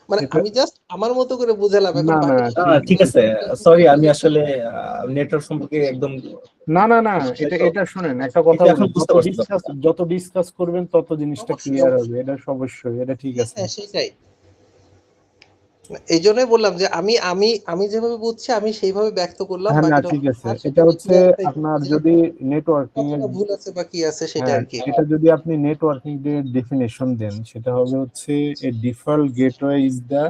মানে এটা আমি জাস্ট আমার মতো করে বুঝালাম, এখন না না বাকিটা ঠিক আছে, সরি, আমি আসলে নেটওয়ার্ক সম্পর্কে একদম না না না, এটা হয়তো এটা শুনেন, একটা কথা এটা বলি, এখন বুঝতে পারছি ব্যাপারটা। যত ডিসকাস করবেন তত জিনিসটা অবশ্যই ক্লিয়ার হবে, অবশ্যই। এটা অবশ্যই, এটা ঠিক হ্যাঁ আছে। হ্যাঁ, সেটাই। এই জন্যই বললাম যে আমি যেভাবে বুঝছি আমি সেইভাবে ব্যক্ত করলাম, হ্যাঁ, না বাকিটা ঠিক আছে, আর এটা সেটা হচ্ছে মিডিয়া আপনার আপনার যে যদি নেটওয়ার্কিং এর, কতটা ভুল আছে বা কি আছে সেটা হ্যাঁ, আর কি। এটা যদি আপনি নেটওয়ার্কিং এর ডেফিনেশন দেন, সেটা হবে হচ্ছে a default gateway is the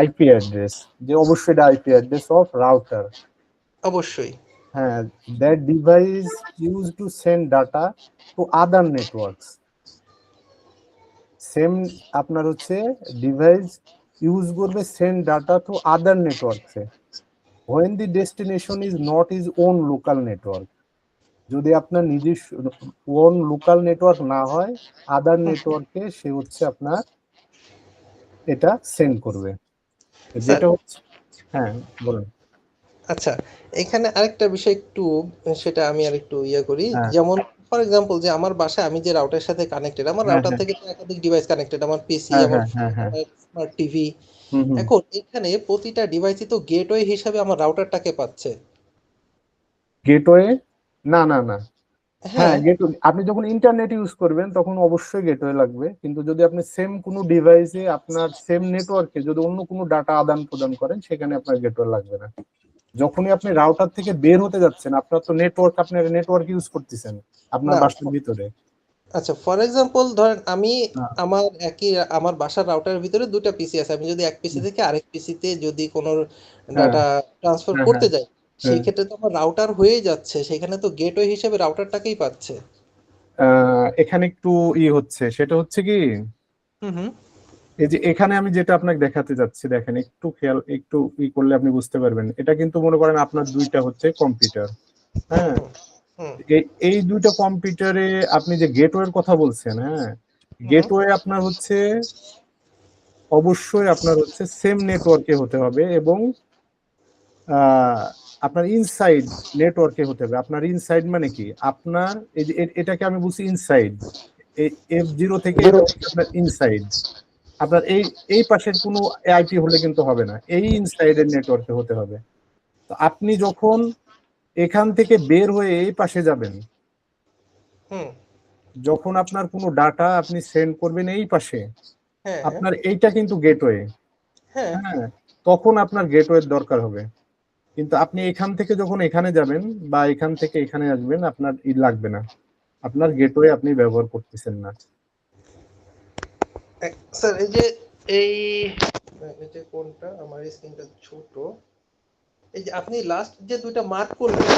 IP address, যে অবশ্যই এটা আইপি অ্যাড্রেস অফ রাউটার, অবশ্যই। হ্যাঁ, that device use to send data to other networks. Same আপনার হচ্ছে ডিভাইস ইউজ করবে সেন্ড ডাটা টু আদার নেটওয়ার্কসে when the destination is not his own local network। যদি আপনার নিজস্ব ওন লোকাল নেটওয়ার্ক না হয়, আদার নেটওয়ার্কে সে হচ্ছে আপনার এটা সেন্ড করবে, স্যার, যেটা হচ্ছে, হ্যাঁ বলুন। আচ্ছা, এখানে আরেকটা বিষয় একটু, সেটা আমি আর একটু ইয়ে করি। হ্যাঁ যেমন ফর এক্সাম্পল যে আমার বাসায় আমি যে রাউটারের সাথে কানেক্টেড, আমার হ্যাঁ রাউটার হ্যাঁ থেকে তো একাধিক ডিভাইস কানেক্টেড, আমার পিসি, হ্যাঁ আমার হ্যাঁ হ্যাঁ ফোন, হ্যাঁ, আমার স্মার্ট টিভি। হুম হুম। এখন এখানে প্রতিটা ডিভাইসই তো গেটওয়ে হিসাবে আমার রাউটারটাকে পাচ্ছে। গেটওয়ে, না না না, হ্যাঁ হ্যাঁ। গেটওয়ে, আপনি যখন ইন্টারনেট ইউজ করবেন তখন অবশ্যই গেটওয়ে লাগবে, কিন্তু যদি আপনি সেম কোনো ডিভাইসে আপনার সেম নেটওয়ার্কে যদি অন্য কোনো ডাটা আদান প্রদান করেন, সেখানে আপনার গেটওয়ে লাগবে না। যখনই আপনি রাউটার থেকে বের হতে যাচ্ছেন, আপনার তো নেটওয়ার্ক, আপনার নেটওয়ার্ক ইউজ করতেছেন আপনার না, বাসার ভিতরে। আচ্ছা, ফর এক্সাম্পল ধরেন আমি হ্যাঁ আমার আমার বাসার রাউটারের ভিতরে দুটা পিসি আছে, আমি যদি এক পিসি থেকে আরেক পিসিতে যদি কোনো হ্যাঁ ডাটা ট্রান্সফার হ্যাঁ করতে হ্যাঁ যাই, সেই হ্যাঁ। ক্ষেত্রে তো আমার রাউটার হয়েই যাচ্ছে, সেখানে তো গেটওয়ে হিসেবে রাউটারটাকেই পাচ্ছে। এখানে একটু হচ্ছে, সেটা হচ্ছে কি, হুম হুম এই যে এখানে আমি যেটা আপনাকে দেখাতে যাচ্ছি, দেখেন একটু খেয়াল, একটু করলে আপনি বুঝতে পারবেন। এটা কিন্তু মনে করেন আপনার দুইটা হচ্ছে কম্পিউটার, হুম হ্যাঁ, হুম হুম এই দুইটা কম্পিউটারে আপনি যে গেটওয়ের কথা বলছেন, হ্যাঁ, হুম গেটওয়ে আপনার হচ্ছে অবশ্যই আপনার হচ্ছে সেম নেটওয়ার্কে হতে হবে, এবং আহ, আপনার ইনসাইড নেটওয়ার্কে হতে হবে। আপনার ইনসাইড মানে কি, আপনার এই যে এটাকে আমি বলছি ইনসাইড, এই F0 থেকে এটা হচ্ছে আপনার ইনসাইড। আপনার এই এই পাশের কোনো আইপি হলে কিন্তু হবে না, এই ইনসাইডের নেটওয়ার্কে হতে হবে। তো আপনি যখন এখান থেকে বের হয়ে এই পাশে যাবেন, হুম। যখন আপনার কোনো ডাটা আপনি সেন্ড করবেন এই পাশে, হ্যাঁ হ্যাঁ আপনার এইটা কিন্তু গেটওয়ে, হ্যাঁ। হ্যাঁ, তখন আপনার গেটওয়ের দরকার হবে। কিন্তু আপনি এখান থেকে যখন এখানে যাবেন বা এখান থেকে এখানে আসবেন, আপনার লাগবে না, আপনার গেটওয়ে আপনি ব্যবহার করতেছেন না। স্যার, এই যে এই এটা কোনটা, আমার স্ক্রিনটা ছোট, এই যে আপনি লাস্ট যে দুইটা মার্ক করলেন,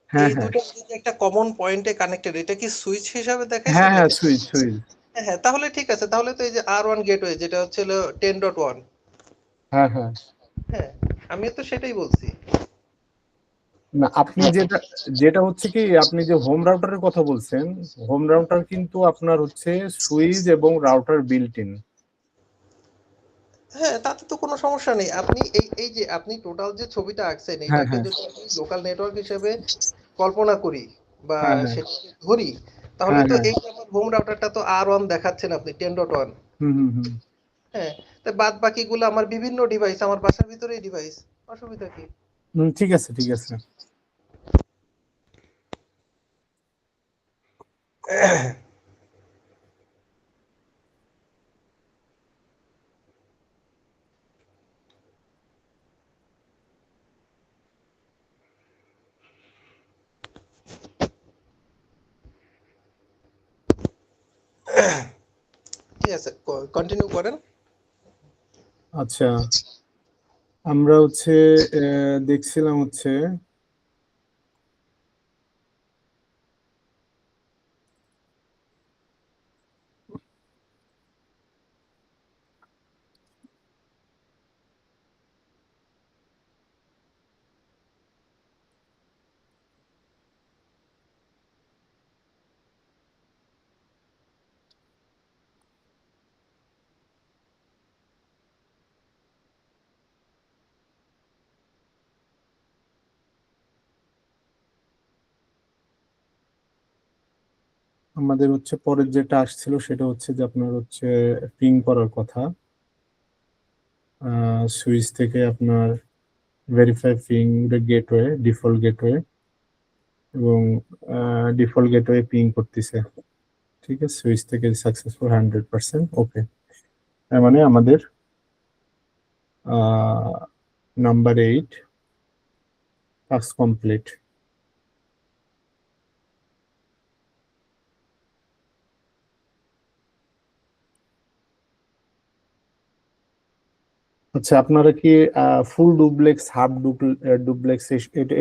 হ্যাঁ এই হ্যাঁ দুটো যদি একটা কমন পয়েন্টে কানেক্টেড, এটা কি সুইচ হিসাবে দেখাইছে হ্যাঁ হ্যাঁ, নাকি? Switch switch. হ্যাঁ হ্যাঁ, তাহলে ঠিক আছে, তাহলে তো এই যে R1 গেটওয়ে যেটা হচ্ছে 10.1। হ্যাঁ হ্যাঁ, হ্যাঁ, আমি তো সেটাই বলছি। না আপনি যেটা, যেটা হচ্ছে কি, আপনি যে হোম রাউটারের কথা বলছেন, হোম রাউটার কিন্তু আপনার হচ্ছে সুইচ এবং রাউটার বিল্ট ইন। হ্যাঁ, তাতে তো কোনো সমস্যা নেই। আপনি এই যে আপনি টোটাল যে ছবিটা আঁকছেন, হ্যাঁ এটাকে হ্যাঁ যদি আমি লোকাল নেটওয়ার্ক হিসেবে কল্পনা করি বা হ্যাঁ হ্যাঁ সেটাকে ধরি, তাহলে হ্যাঁ তো হ্যাঁ, এই যে আমার হোম রাউটারটা তো R1 দেখাচ্ছেন আপনি 10.1। হুম হুম হুম হ্যাঁ, তো বাদ বাকিগুলো আমার বিভিন্ন ডিভাইস, আমার বাসার ভিতরেই ডিভাইস, অসুবিধা কি? হুম, ঠিক আছে ঠিক আছে। ঠিক আছে, কন্টিনিউ করেন। আচ্ছা, আমরা হচ্ছে দেখছিলাম হচ্ছে, আমাদের হচ্ছে পরের যেটা আসছিল সেটা হচ্ছে যে আপনার হচ্ছে পিং করার কথা। সুইচ থেকে আপনার verify ping gateway, default gateway, এবং ডিফল্ট গেটওয়ে পিং করতেছে। ঠিক আছে, সুইচ থেকে সাকসেসফুল 100%। ওকে, তার মানে আমাদের নাম্বার 8 টাস্ক কমপ্লিট। আচ্ছা, আপনারা কি ফুল ডুপ্লেক্স, হাফ ডুপ্লেক্স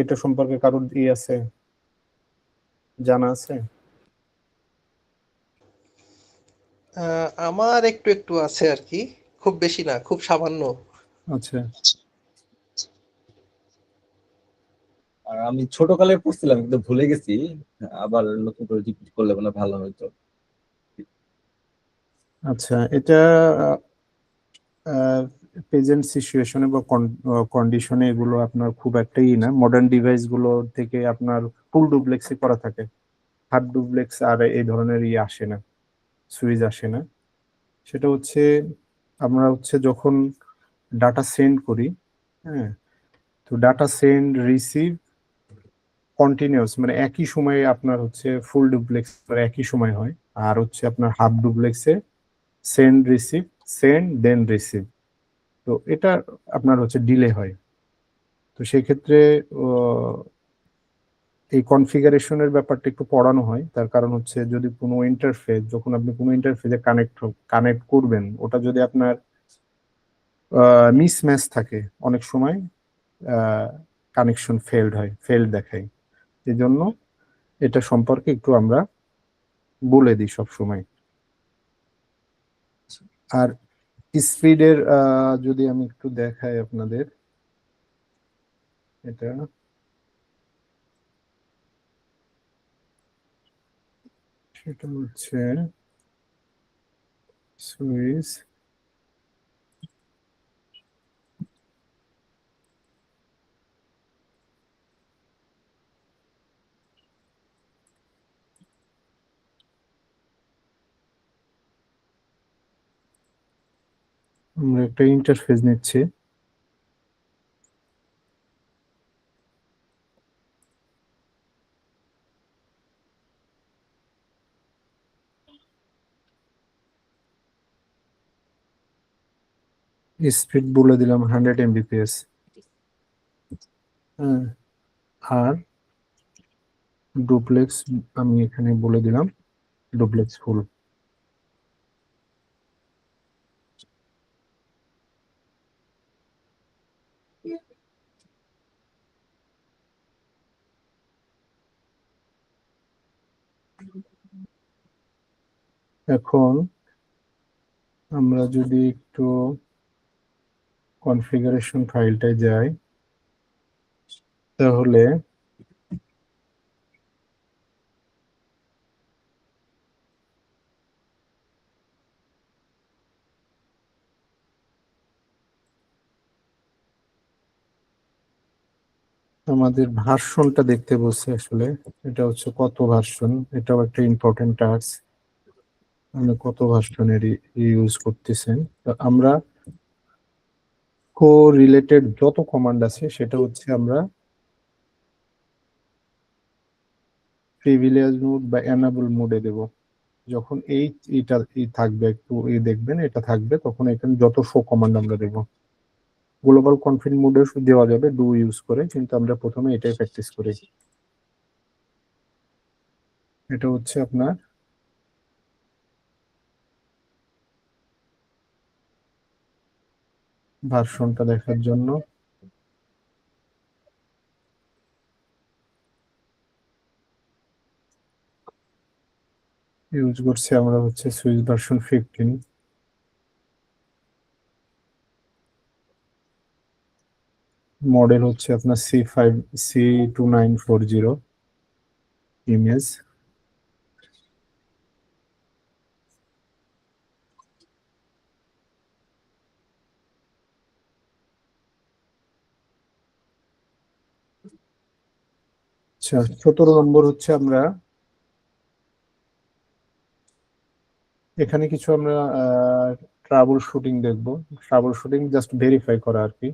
এটা সম্পর্কে কারোর আছে, জানা আছে? আমার একটু একটু আছে আর কি, খুব বেশি না, খুব সামান্য। আচ্ছা, আর আমি ছোটকালে পড়ছিলাম কিন্তু ভুলে গেছি, আবার নতুন করে রিপিট করলে মানে ভালো হতো। আচ্ছা, এটা প্রেজেন্ট সিচুয়েশনে বা কন্ডিশনে এগুলো আপনার খুব একটাই না, মডার্ন ডিভাইস গুলো থেকে আপনার ফুল ডুপ্লেক্সে করা থাকে, হাফ ডুপ্লেক্স আর এই ধরনের আসে না, সুইচ আসে না। সেটা হচ্ছে আমরা হচ্ছে যখন ডাটা সেন্ড করি, হ্যাঁ, তো ডাটা সেন্ড রিসিভ কন্টিনিউয়াস, মানে একই সময়ে আপনার হচ্ছে ফুল ডুপ্লেক্স একই সময় হয়, আর হচ্ছে আপনার হাফ ডুপ্লেক্সে সেন্ড রিসিভ, সেন্ড দেন রিসিভ, তো এটা আপনার হচ্ছে ডিলে হয়। তো সেই ক্ষেত্রে এই কনফিগারেশনের ব্যাপারটা একটু পড়ানো হয়, তার কারণ হচ্ছে যদি কোনো ইন্টারফেস, যখন আপনি কোনো ইন্টারফেসে কানেক্ট করবেন, ওটা যদি আপনার মিসম্যাচ থাকে, অনেক সময় কানেকশন ফেলড দেখায়। এই জন্য এটা সম্পর্কে একটু আমরা বলে দিই সব সময়। আর স্পিডের যদি আমি একটু দেখাই আপনাদের, এটা সেটা হচ্ছে সুইচ, আমরা একটা ইন্টারফেস নিচ্ছি। স্পিড বলে দিলাম 100 Mbps। হ্যাঁ, আর ডুপ্লেক্স আমি এখানে বলে দিলাম ডুপ্লেক্স ফুল। এখন আমরা যদি একটু কনফিগারেশন ফাইলটায় যাই, তাহলে আমাদের ভার্সনটা দেখতে বলছে আসলে, এটা হচ্ছে কত ভার্সন, এটাও একটা ইম্পর্টেন্ট টাস্ক, মানে কত ভার্সনের ইউজ করতেছেন। তো আমরা কো রিলেটেড যত কমান্ড আছে সেটা হচ্ছে আমরা প্রিভিলেজ মোড বা এনাবল মোডে দেব। যখন এটা থাকবে, একটু দেখবেন এটা থাকবে, তখন এখানে যত শো কমান্ড আমরা দেব। গ্লোবাল কনফিগ মোডে দেওয়া যাবে ডু ইউজ করে, কিন্তু আমরা প্রথমে এটাই প্র্যাকটিস করি। এটা হচ্ছে আপনার ভার্সনটা দেখার জন্য। ইউজ করছি আমরা হচ্ছে সুইচ ভার্সন 15। মডেল হচ্ছে আপনার C2940 ইমেজ। আচ্ছা, 17 নম্বর হচ্ছে আমরা এখানে কিছু আমরা ট্রাবল শুটিং দেখবো। ট্রাবল শুটিং জাস্ট ভেরিফাই করা আর কি,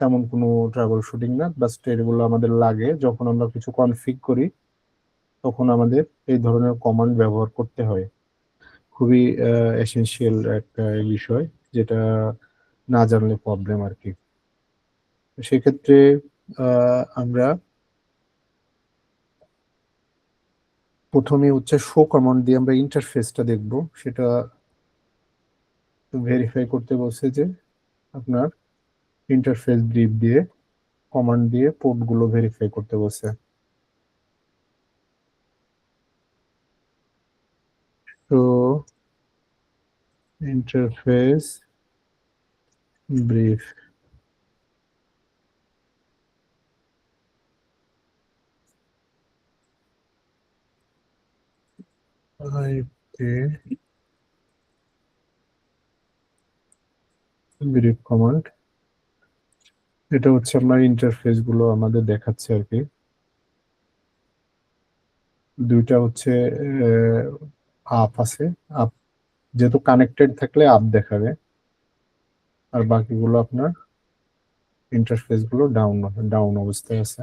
তেমন কোনো ট্রাবল শুটিং না, বাস এগুলো আমাদের লাগে যখন আমরা কিছু কনফিগ করি, তখন আমাদের এই ধরনের কমান্ড ব্যবহার করতে হয়। খুবই এসেনশিয়াল একটা বিষয়, যেটা না জানলে প্রবলেম আর কি। সেক্ষেত্রে আমরা প্রথমে হচ্ছে শো কমান্ড দিয়ে আমরা ইন্টারফেসটা দেখব। সেটা ভেরিফাই করতে বলছে যে আপনার ইন্টারফেস ব্রিফ দিয়ে কমান্ড দিয়ে পোর্টগুলো ভেরিফাই করতে বলছে। তো ইন্টারফেস ব্রিফ, ব্রিফ কমান্ড, এটা হচ্ছে আমার ইন্টারফেস গুলো আমাদের দেখাচ্ছে আর কি। দুইটা হচ্ছে আপ আছে, আপ যেহেতু কানেক্টেড থাকলে আপ দেখাবে, আর বাকিগুলো আপনার ইন্টারফেস গুলো ডাউন ডাউন অবস্থায় আছে।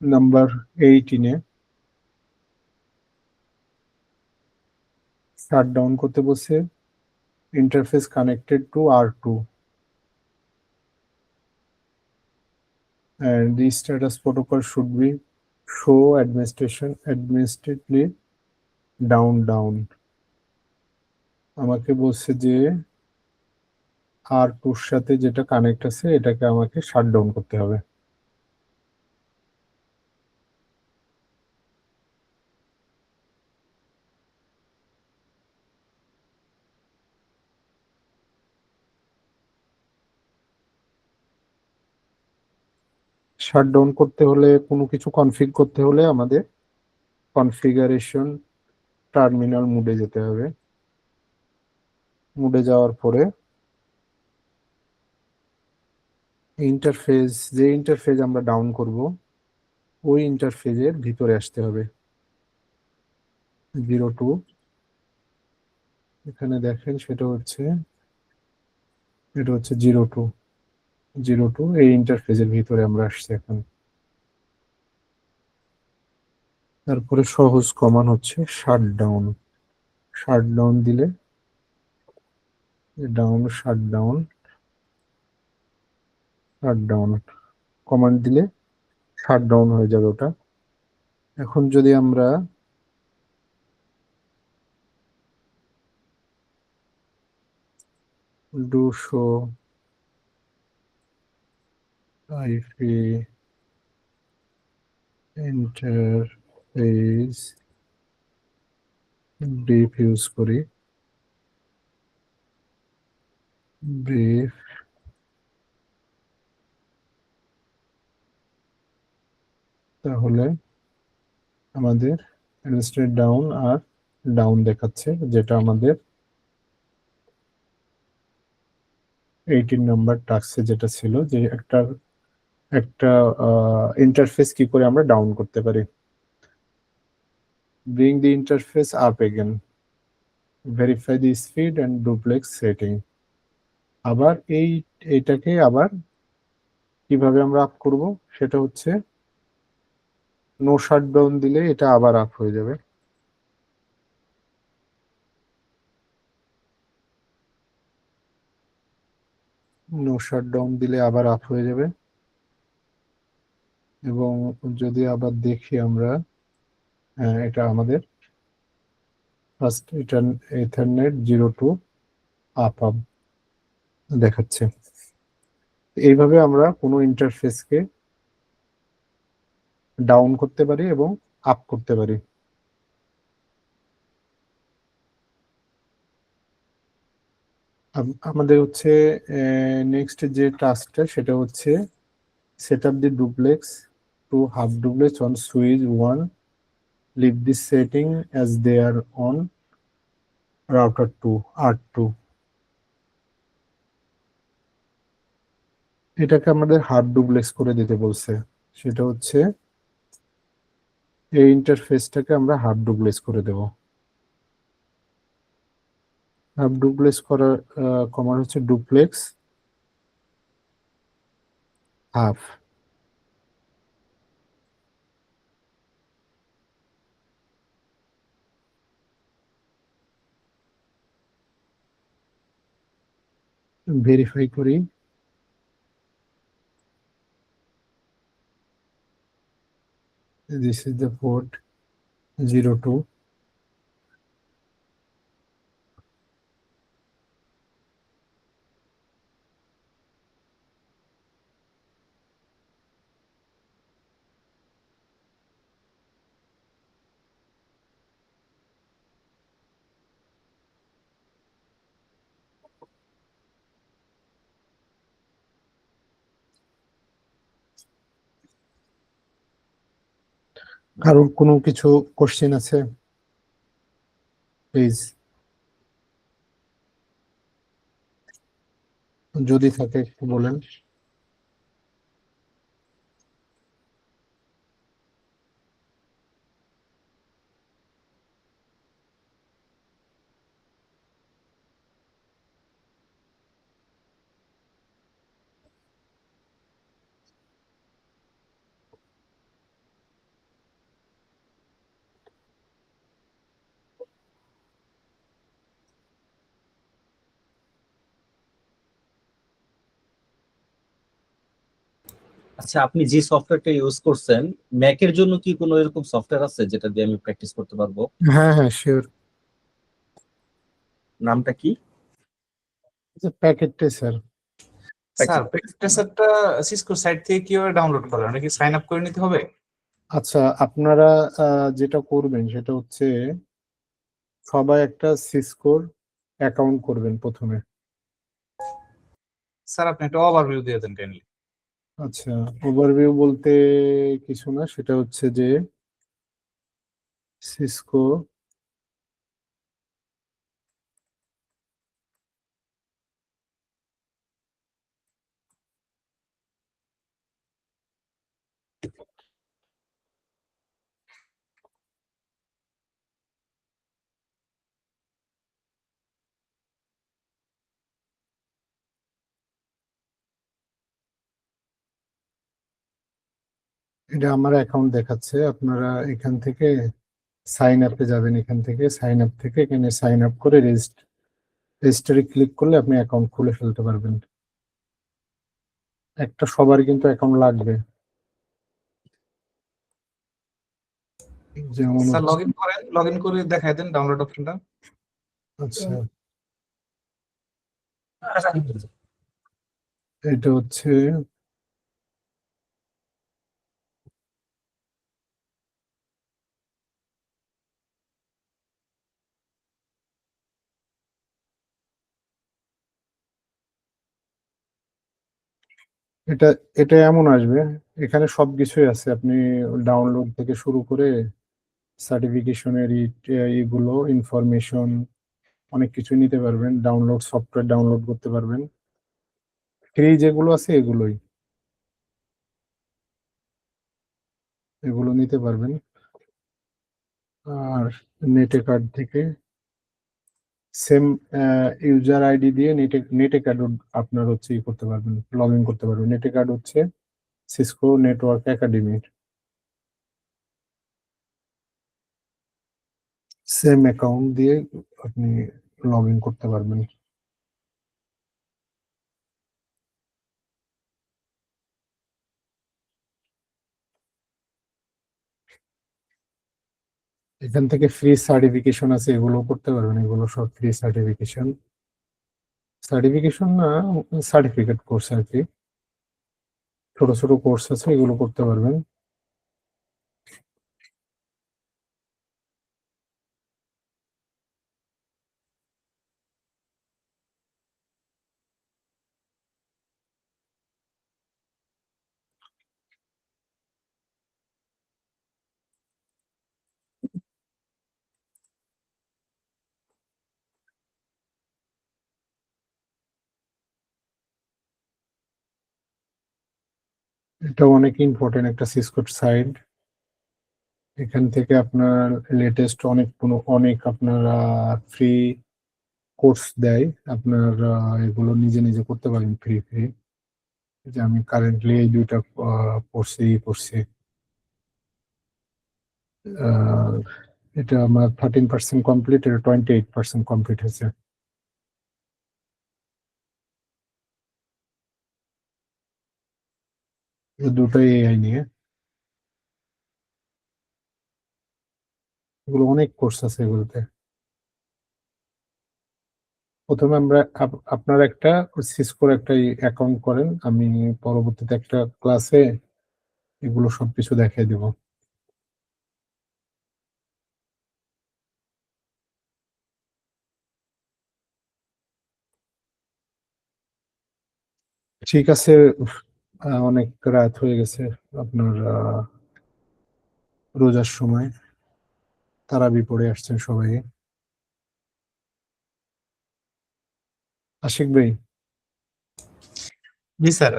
নাম্বার 18-এ শাট ডাউন করতে বলছে interface connected to R2 and the status protocol should be show administratively down. আমাকে বলছে যে R2 এর সাথে যেটা কানেক্ট আছে এটাকে আমাকে শাট ডাউন করতে হবে। শাট ডাউন করতে হলে কোনো কিছু কনফিগ করতে হলে আমাদের কনফিগারেশন টার্মিনাল মোডে যেতে হবে। মোডে যাওয়ার পরে যে ইন্টারফেস আমরা ডাউন করব ওই ইন্টারফেসের ভিতরে আসতে হবে। 02 এখানে দেখেন, এটা হচ্ছে 02 এই ইন্টারফেসের ভিতরে আমরা আসছি এখন। তারপরে সহজ কমান্ড হচ্ছে শাট ডাউন দিলে শাট ডাউন কমান্ড দিলে শাট ডাউন হয়ে যাবে ওটা। এখন যদি আমরা do show IP interface brief use করি, ব্রিফ তাহলে আমাদের ডাউন আর ডাউন দেখাচ্ছে, যেটা আমাদের 18 নাম্বার টাস্কে যেটা ছিল, যে একটা ইন্টারফেস কি করে আমরা ডাউন করতে পারি। Bring the interface up again, verify the speed and duplex setting. আবার এইটাকে আবার কিভাবে আমরা আপ করব, সেটা হচ্ছে নো শাট ডাউন দিলে এটা আবার আপ হয়ে যাবে। নো শাট ডাউন দিলে আবার আপ হয়ে যাবে। এবং যদি আবার দেখি আমরা, হ্যাঁ এটা আমাদের ফার্স্ট ইথারনেট 02 আপ দেখাচ্ছে। এইভাবে আমরা কোনো ইন্টারফেসকে ডাউন করতে পারি এবং আপ করতে পারি। আমাদের হচ্ছে নেক্সট যে টাস্কটা সেটা হচ্ছে set up the duplex to half duplex on switch 1, leave this setting as they are on router 2 R2। এটাকে আমাদের হাফ ডুপ্লেক্স করে দিতে বলছে, সেটা হচ্ছে এই ইন্টারফেসটাকে আমরা হাফ ডুপ্লেক্স করে দেব। হাফ ডুপ্লেক্স করার কমান্ড হচ্ছে ডুপ্লেক্স হাফ। ভেরিফাই করি। This is the port 02. কারণ কোনো কিছু কোশ্চেন আছে প্লিজ, যদি থাকে একটু বলেন। আচ্ছা, আপনি যে সফটওয়্যারটা ইউজ করছেন, ম্যাকের জন্য কি কোনো এরকম সফটওয়্যার আছে যেটা দিয়ে আমি প্র্যাকটিস করতে পারবো? হ্যাঁ হ্যাঁ শিওর, নামটা কি? Packet sir. স্যার প্রেসেন্টেশনটা সিসকো সাইট থেকে কিভাবে ডাউনলোড করেন, নাকি সাইন আপ করে নিতে হবে? আচ্ছা, আপনারা যেটা করবেন সেটা হচ্ছে সবাই একটা সিসকোর অ্যাকাউন্ট করবেন প্রথমে। স্যার আপনি একটা ওভারভিউ দিয়ে দেন কাইন্ডলি। আচ্ছা, ওভারভিউ বলতে কিছু না, সেটা হচ্ছে যে সিসকো এটা আমার অ্যাকাউন্ট দেখাচ্ছে। আপনারা এখান থেকে সাইন আপে যাবেন, এখান থেকে সাইন আপ থেকে এখানে সাইন আপ করে রেজিস্টারে ক্লিক করলে আপনি অ্যাকাউন্ট খুলে ফেলতে পারবেন। একটা সবার কিন্তু অ্যাকাউন্ট লাগবে, যেমন স্যার হচ্ছে লগ ইন করেন, লগ ইন করে দেখাই দেন ডাউনলোড অপশনটা। আচ্ছা এটা হচ্ছে এটা এটা এমন আসবে, এখানে সবকিছুই আছে। আপনি ডাউনলোড থেকে শুরু করে সার্টিফিকেশনের এগুলো ইনফরমেশন অনেক কিছু নিতে পারবেন। ডাউনলোড সফটওয়্যার ডাউনলোড করতে পারবেন। ফ্রি যেগুলো আছে এগুলোই, এগুলো নিতে পারবেন। আর নেটে কার্ড থেকে সেম ইউজার আইডি দিয়ে নেটে কার্ড আপনার হচ্ছে ই করতে পারবেন, লগ ইন করতে পারবেন। নেটে কার্ড হচ্ছে সিসকো নেটওয়ার্ক একাডেমির সেম অ্যাকাউন্ট দিয়ে আপনি লগ ইন করতে পারবেন। এখান থেকে ফ্রি সার্টিফিকেশন আছে, এগুলো করতে পারবেন। এগুলো সব ফ্রি সার্টিফিকেশন, সার্টিফিকেশন না, সার্টিফিকেট কোর্স আর কি। ছোট ছোট কোর্স আছে, এগুলো করতে পারবেন। এটা অনেক ইম্পর্টেন্ট একটা সিসকো সাইট। এখান থেকে আপনার লেটেস্ট অনেক আপনার ফ্রি কোর্স দেয়। আপনার এগুলো নিজে নিজে করতে পারেন ফ্রি ফ্রি। যে আমি কারেন্টলি এই দুইটা পড়ছি। এটা আমার 13% কমপ্লিট, এটা 28% কমপ্লিট হয়েছে। দুটোই এআই নিয়ে। এগুলো অনেক কোর্স আছে এগুলোতে। প্রথমে আমরা আপনার একটা সিসকোর একটা অ্যাকাউন্ট করেন, আমি পরবর্তীতে একটা ক্লাসে এগুলো সবকিছু দেখিয়ে দেব। ঠিক আছে, অনেক রাত হয়ে গেছে আপনার, রোজার সময় তারাবি পড়ে আসছেন সবাই। আশিক ভাই, জি স্যার,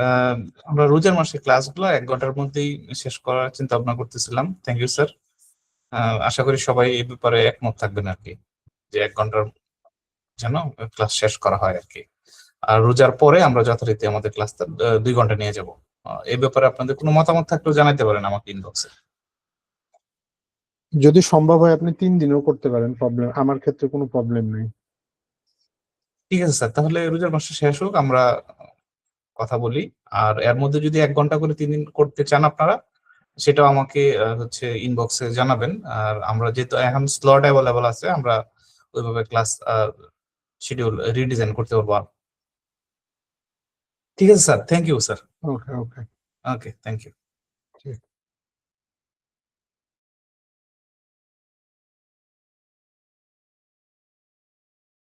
আমরা রোজার মাসে ক্লাসগুলো 1 ঘন্টার মধ্যেই শেষ করার চিন্তা ভাবনা করতেছিলাম। Thank you sir. আশা করি সবাই এই ব্যাপারে একমত থাকবেন আর কি, যে 1 ঘন্টার যেন ক্লাস শেষ করা হয় আর কি। আর রোজার পরে আমরা যথারীতি আমাদের ক্লাসটা 2 ঘন্টা নিয়ে যাব। এই ব্যাপারে আপনাদের কোনো মতামত থাকলেও জানাতে পারেন আমাকে ইনবক্সে। যদি সম্ভব হয় আপনি 3 দিনও করতে পারেন, প্রবলেম আমার ক্ষেত্রে কোনো প্রবলেম নেই। ঠিক আছে স্যার, তাহলে রোজার মাসে শেষ হোক, আমরা কথা বলি। আর এর মধ্যে যদি 1 ঘন্টা করে 3 দিন করতে চান আপনারা, সেটাও আমাকে হচ্ছে ইনবক্সে জানাবেন। আর আমরা যেহেতু এখন স্লট অ্যাভেলেবল আছে, আমরা ওইভাবে ক্লাস শিডিউল রিডিজাইন করতে পারবো। ঠিক আছে sir, thank you sir. Okay okay. Okay, thank you.